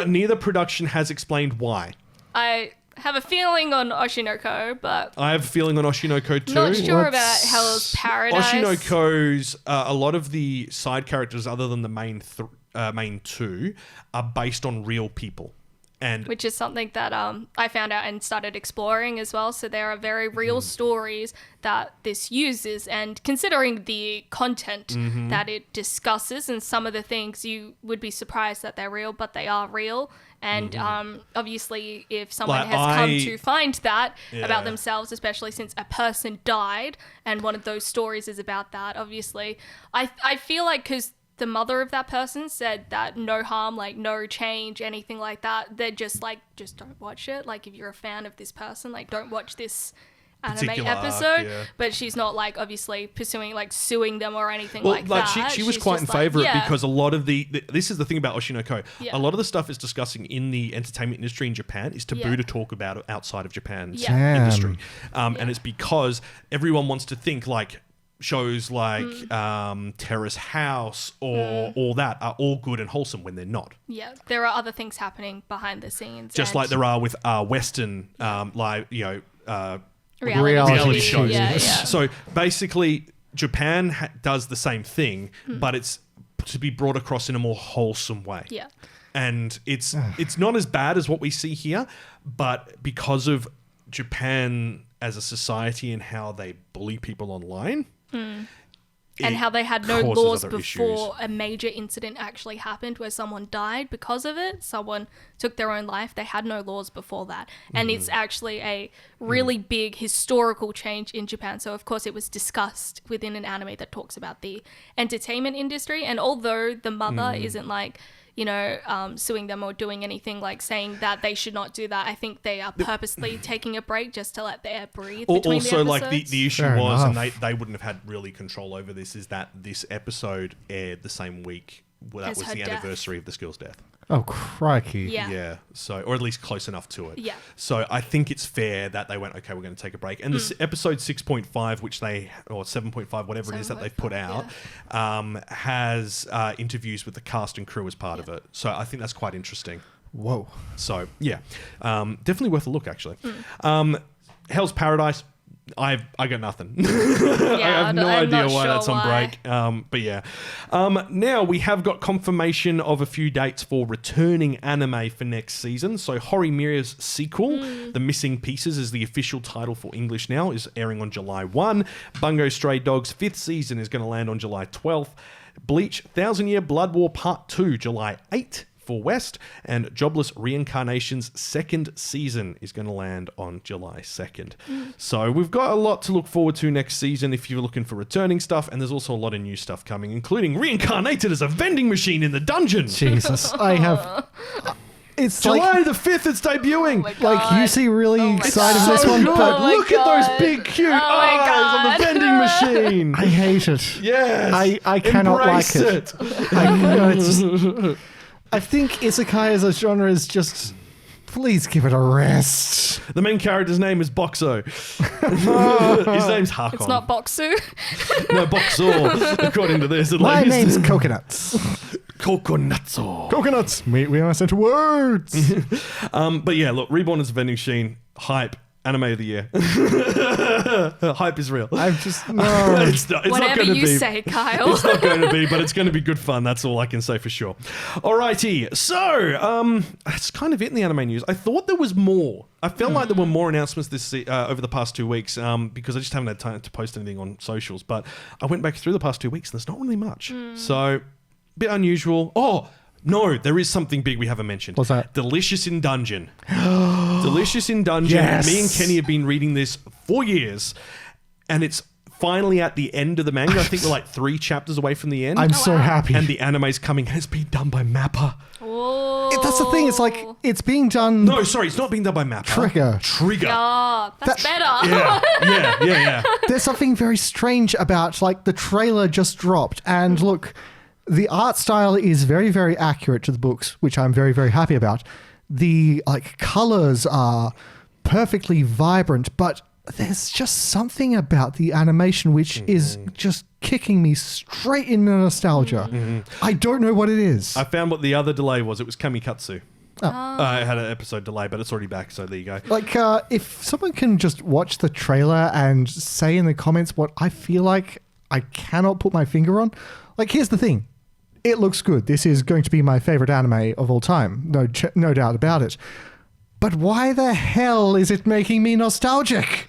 Neither production has explained why. I have a feeling on Oshinoko, but I have a feeling on Oshinoko too. Not sure about Hell's Paradise. Oshinoko's a lot of the side characters, other than the main two, are based on real people, and which is something that I found out and started exploring as well. So there are very real stories that this uses, and considering the content that it discusses and some of the things, you would be surprised that they're real, but they are real. And obviously, if someone has come to find that about themselves, especially since a person died, and one of those stories is about that, obviously, I feel like because the mother of that person said that no harm, like no change, anything like that, they're just like, just don't watch it. Like, if you're a fan of this person, like, don't watch this anime episode, but she's not like obviously pursuing like suing them or anything like that. She was quite in favour of it because a lot of this is the thing about Oshinoko. A lot of the stuff is discussing in the entertainment industry in Japan is taboo to talk about it outside of Japan's industry, and it's because everyone wants to think like shows like Terrace House or all that are all good and wholesome when they're not. Yeah, there are other things happening behind the scenes, just like there are with Western reality shows. Yeah. So basically, Japan does the same thing, but it's to be brought across in a more wholesome way. Yeah. And it's not as bad as what we see here, but because of Japan as a society and how they bully people online. And how they had no laws before a major incident actually happened where someone died because of it. Someone took their own life. They had no laws before that. And it's actually a really big historical change in Japan. So, of course, it was discussed within an anime that talks about the entertainment industry. And although the mother isn't like, suing them or doing anything like saying that they should not do that, I think they are purposely taking a break just to let the air breathe between also, the episodes. like, the issue was, and they wouldn't have had really control over this, is that this episode aired the same week that was the anniversary of this girl's death. Oh, crikey. Yeah. So, or at least close enough to it. Yeah. So I think it's fair that they went, okay, we're going to take a break. And this episode 6.5, or 7.5, whatever it is that they've put out, has interviews with the cast and crew as part of it. So I think that's quite interesting. Whoa. So, yeah. Definitely worth a look, actually. Hell's Paradise. I got nothing. I have no idea why that's on break. But yeah. Now we have got confirmation of a few dates for returning anime for next season. So Horimiya's sequel, The Missing Pieces, is the official title for English now, is airing on July 1. Bungo Stray Dogs' 5th season is going to land on July 12th. Bleach 1000 Year Blood War Part 2, July 8th. For West, and Jobless Reincarnation's 2nd season is going to land on July 2nd. So we've got a lot to look forward to next season if you're looking for returning stuff, and there's also a lot of new stuff coming, including reincarnated as a vending machine in the dungeon. Jesus, I have... It's July the 5th, it's debuting. Oh like, you seem really excited for this one, but look at those big, cute eyes on the vending machine. I hate it. Yes. I cannot Embrace like it. I think isekai as a genre is just... Please give it a rest. The main character's name is Boxo. His name's Hakon. It's not Boxu. No, Boxor, according to this. My name's Coconuts. Coconuts. We are sent to words. But yeah, look, Reborn as a vending machine, hype, anime of the year. Hype is real. I'm just no. It's not Whatever going to you be. say, Kyle. It's not going to be, but it's going to be good fun. That's all I can say for sure. Alrighty, so that's kind of it in the anime news. I thought there was more. I felt like there were more announcements this over the past 2 weeks because I just haven't had time to post anything on socials. But I went back through the past 2 weeks and there's not really much. So, a bit unusual. Oh, no, there is something big we haven't mentioned. What's that? Delicious in Dungeon. Delicious in Dungeon. Yes. Me and Kenny have been reading this for years, and it's finally at the end of the manga. I think we're like 3 chapters away from the end. I'm so happy. And the anime's coming, and it's being done by Mappa. Whoa. That's the thing. It's like it's being done. No, sorry, it's not being done by Mappa. Trigger. Oh, that's better. Yeah. There's something very strange about like the trailer just dropped, and look, the art style is very, very accurate to the books, which I'm very, very happy about. The like colors are perfectly vibrant, but there's just something about the animation which is just kicking me straight into nostalgia. I don't know what it is. I found what the other delay was. It was KamiKatsu. I had an episode delay, but it's already back, so there you go. Like, if someone can just watch the trailer and say in the comments what I feel like I cannot put my finger on. Like, here's the thing. It looks good. This is going to be my favorite anime of all time. No doubt about it. But why the hell is it making me nostalgic?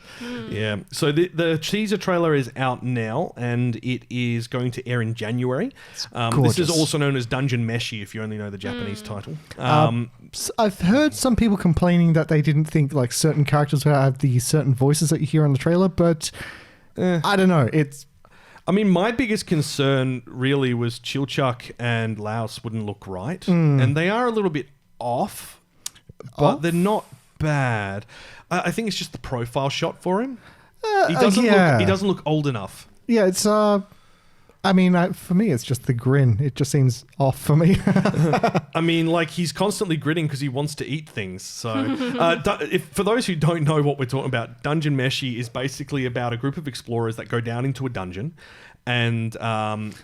Yeah. So the teaser trailer is out now, and it is going to air in January. This is also known as Dungeon Meshi, if you only know the Japanese title. I've heard some people complaining that they didn't think like certain characters would have the certain voices that you hear on the trailer, but I don't know. I mean, my biggest concern really was Chilchuk and Laos wouldn't look right, and they are a little bit off, but they're not bad. I think it's just the profile shot for him. He doesn't look old enough. Yeah, it's I mean, for me, it's just the grin. It just seems off for me. I mean, like, he's constantly grinning because he wants to eat things. So, for those who don't know what we're talking about, Dungeon Meshi is basically about a group of explorers that go down into a dungeon. And,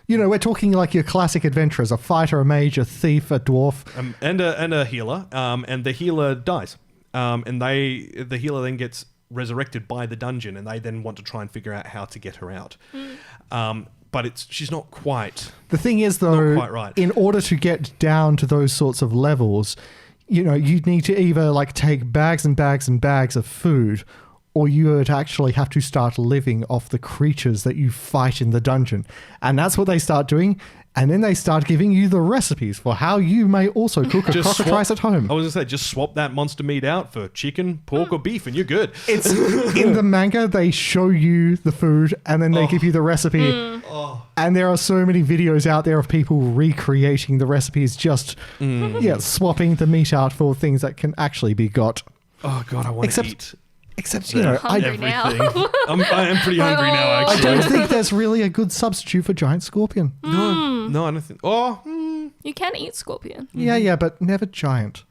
we're talking like your classic adventurers, a fighter, a mage, a thief, a dwarf. And a healer. And the healer dies. And the healer then gets resurrected by the dungeon, and they then want to try and figure out how to get her out. But she's not quite. The thing is, though, not quite right. In order to get down to those sorts of levels, you'd need to either like take bags and bags and bags of food, or you would actually have to start living off the creatures that you fight in the dungeon. And that's what they start doing. And then they start giving you the recipes for how you may also cook a cockatrice at home. I was going to say, just swap that monster meat out for chicken, pork, or beef, and you're good. It's in the manga, they show you the food, and then they give you the recipe. And there are so many videos out there of people recreating the recipes, just swapping the meat out for things that can actually be got. Oh, God, I want to eat. Except, hungry now. I am pretty hungry now, I actually. don't think there's really a good substitute for giant scorpion. No, I don't think. You can eat scorpion. Yeah, but never giant.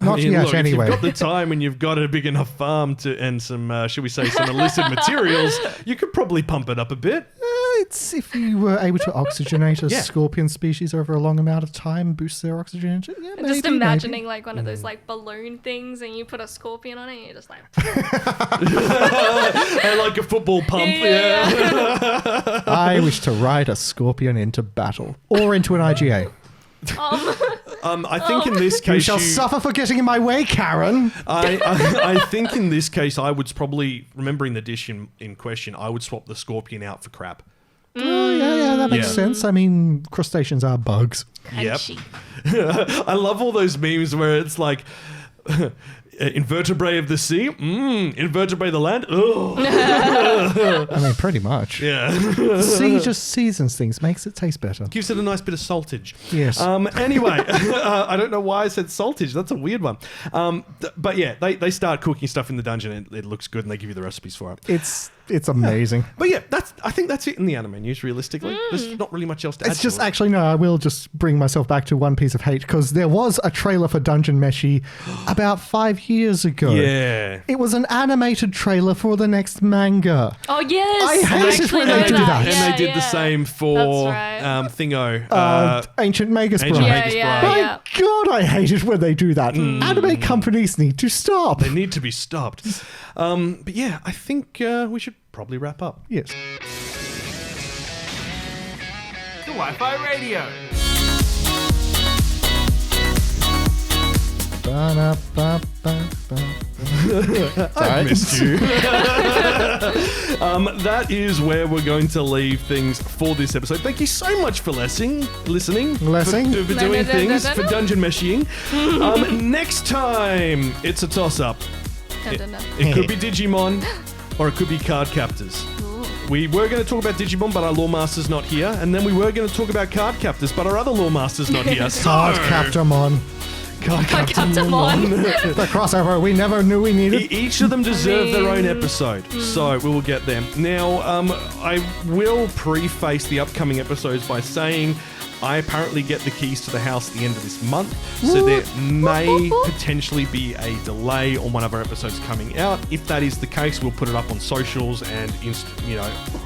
Not look, anyway. If you've got the time and you've got a big enough farm and some, shall we say, some illicit materials, you could probably pump it up a bit. It's if you were able to oxygenate a scorpion species over a long amount of time, boost their oxygenation. Yeah, maybe, just imagining like one of those like balloon things, and you put a scorpion on it, and you're just like, and like a football pump. Yeah. I wish to ride a scorpion into battle or into an IGA. I think in this case you shall suffer for getting in my way, Karen. I think in this case I would probably, remembering the dish in question, I would swap the scorpion out for crab. Oh, yeah, that makes sense. I mean, crustaceans are bugs. Yep. I love all those memes where it's like invertebrate of the sea, invertebrate of the land. I mean, pretty much. Yeah. The sea just seasons things, makes it taste better. Gives it a nice bit of saltage. Yes. Anyway, I don't know why I said saltage. That's a weird one. But yeah, they start cooking stuff in the dungeon, and it looks good, and they give you the recipes for it. It's amazing. But yeah, I think that's it in the anime news, realistically. There's not really much else to add. It's just, actually, no, I will just bring myself back to one piece of hate, because there was a trailer for Dungeon Meshi about 5 years ago. Yeah. It was an animated trailer for the next manga. Oh, yes. I hate it when they do that. And they did the same for That's Thingo. Ancient Magus Ancient Bride. Magus yeah, Bride. yeah. My God, I hate it when they do that. Anime companies need to stop. They need to be stopped. But yeah, I think we should probably wrap up. Yes. Kawaii-Fi Radio. I missed you. That is where we're going to leave things for this episode. Thank you so much for listening, for doing things, for dungeon meshing. Next time, it's a toss-up. It could be Digimon, or it could be Card Captors. We were going to talk about Digimon, but our Lore Master's not here. And then we were going to talk about Card Captors, but our other Lore Master's not here. Card Captormon. The crossover we never knew we needed. Each of them deserve their own episode, so we will get them. Now, I will preface the upcoming episodes by saying I apparently get the keys to the house at the end of this month, so there may potentially be a delay on one of our episodes coming out. If that is the case, we'll put it up on socials and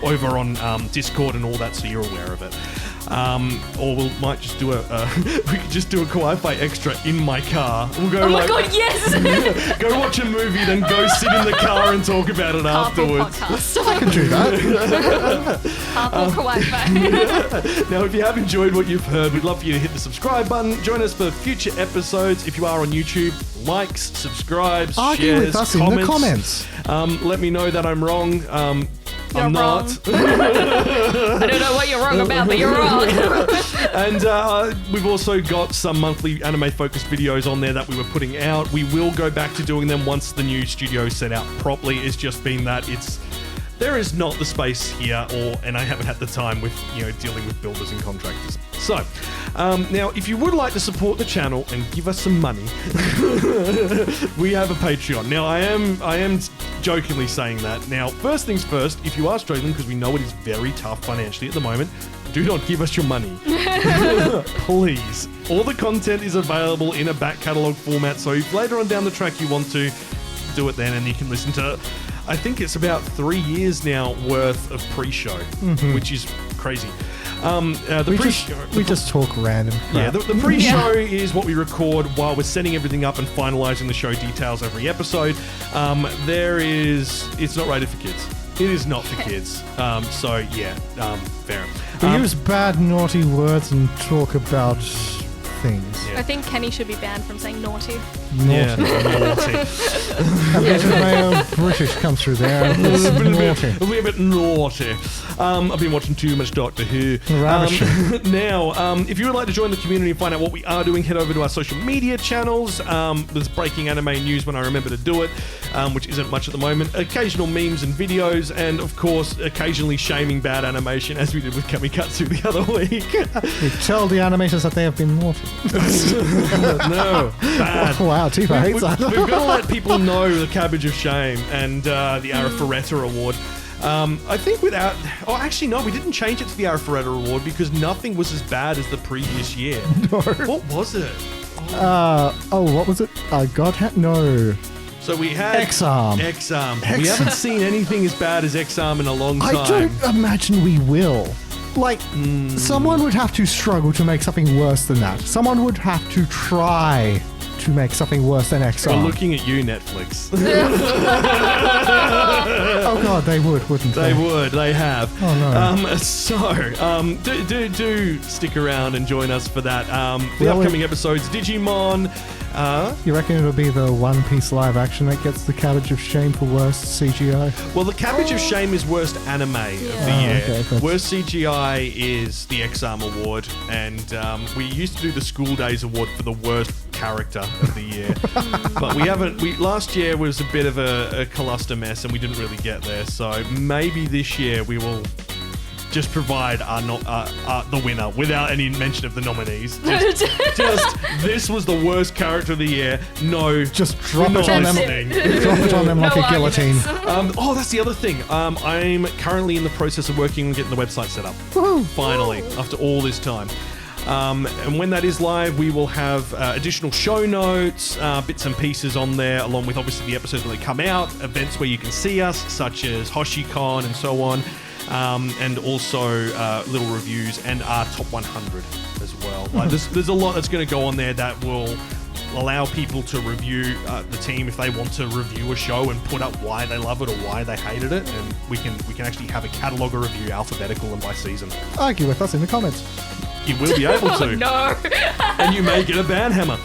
over on Discord and all that, so you're aware of it. Or we might just do we could just do a Kawaii-Fi extra in my car. We'll go my God, yes! go watch a movie, then go sit in the car and talk about it afterwards. I can do that. Carpool Kawaii-Fi. Now, if you have enjoyed what you've heard, we'd love for you to hit the subscribe button. Join us for future episodes. If you are on YouTube, likes, subscribes, Argue shares, with us in the comments. Let me know that I'm wrong. I'm wrong. not. I don't know what you're wrong about, but you're wrong. And we've also got some monthly anime-focused videos on there that we were putting out. We will go back to doing them once the new studio is set out properly. It's just been that there is not the space here, and I haven't had the time with dealing with builders and contractors. So, now if you would like to support the channel and give us some money, we have a Patreon. Now, I am jokingly saying that. Now, first things first, if you are struggling, because we know it is very tough financially at the moment, do not give us your money. Please. All the content is available in a back catalogue format, so if later on down the track you want to, do it then, and you can listen to, I think it's about 3 years now worth of pre-show, which is crazy. We just talk random crap. Yeah, the pre-show is what we record while we're setting everything up and finalizing the show details every episode. It's not rated for kids. It is not for kids. Fair. We use bad, naughty words and talk about things. I think Kenny should be banned from saying naughty. Yeah, naughty. A bit of male British comes through there. It's naughty. A little bit naughty. I've been watching too much Doctor Who. Now, if you would like to join the community and find out what we are doing, head over to our social media channels. There's breaking anime news when I remember to do it, which isn't much at the moment. Occasional memes and videos, and of course, occasionally shaming bad animation, as we did with KamiKatsu the other week. We tell the animators that they have been naughty. No, bad. Wow, Tifa hates that. We've got to let people know the Cabbage of Shame and the Arifureta Award. I think we didn't change it to the Arifureta Award because nothing was as bad as the previous year. No. What was it? What was it? No. So we had X-Arm. We haven't seen anything as bad as X-Arm in a long time. I don't imagine we will. Someone would have to struggle to make something worse than that. Someone would have to try to make something worse than X-Arm. We're looking at you, Netflix. Oh God, they would, wouldn't they? They would. They have. Oh no. Do stick around and join us for that. The upcoming episodes, Digimon. You reckon it'll be the One Piece live action that gets the Cabbage of Shame for worst CGI? Well, the Cabbage of Shame is worst anime of the year. Okay, worst CGI is the X-Arm Award, and we used to do the School Days Award for the worst character of the year. But we haven't. Last year was a bit of a cluster mess, and we didn't really get there. So maybe this year we will just provide the winner without any mention of the nominees. Just this was the worst character of the year. No, just drop it on them. Drop it on them like a guillotine. That's the other thing. I'm currently in the process of working on getting the website set up. Woohoo. Finally, after all this time. And when that is live, we will have additional show notes, bits and pieces on there, along with obviously the episodes when they come out, events where you can see us, such as HoshiCon and so on, and also little reviews and our top 100 as well. Like there's a lot that's going to go on there that will allow people to review the team if they want to review a show and put up why they love it or why they hated it, and we can actually have a catalogue review, alphabetical and by season. Argue with us in the comments. You will be able to. No. And you may get a ban hammer.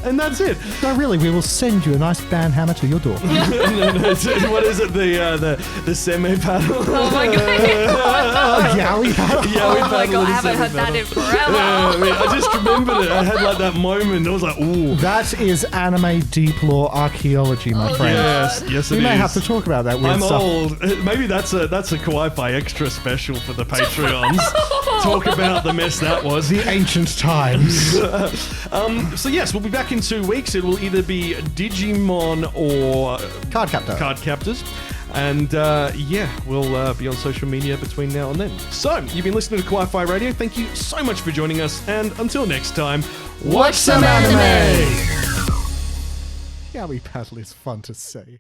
And that's it. No, really, we will send you a nice ban hammer to your door. No, what is it? The semi paddle. Oh my god. Yowie paddle. Oh my god, I haven't heard that in forever. I just remembered it. I had like that moment. I was like, ooh. That is anime deep lore archaeology, my friend. Yes, it is. We may have to talk about that weird I'm stuff. old. Maybe that's a Kawaii-Fi extra special for the Patreons. Talk about the mess that was. The ancient times. So yes, we'll be back in 2 weeks. It will either be Digimon or Card Captors. And we'll be on social media between now and then. So, you've been listening to Kawaii-Fi Radio. Thank you so much for joining us. And until next time, watch some anime! Yowie paddle is fun to say.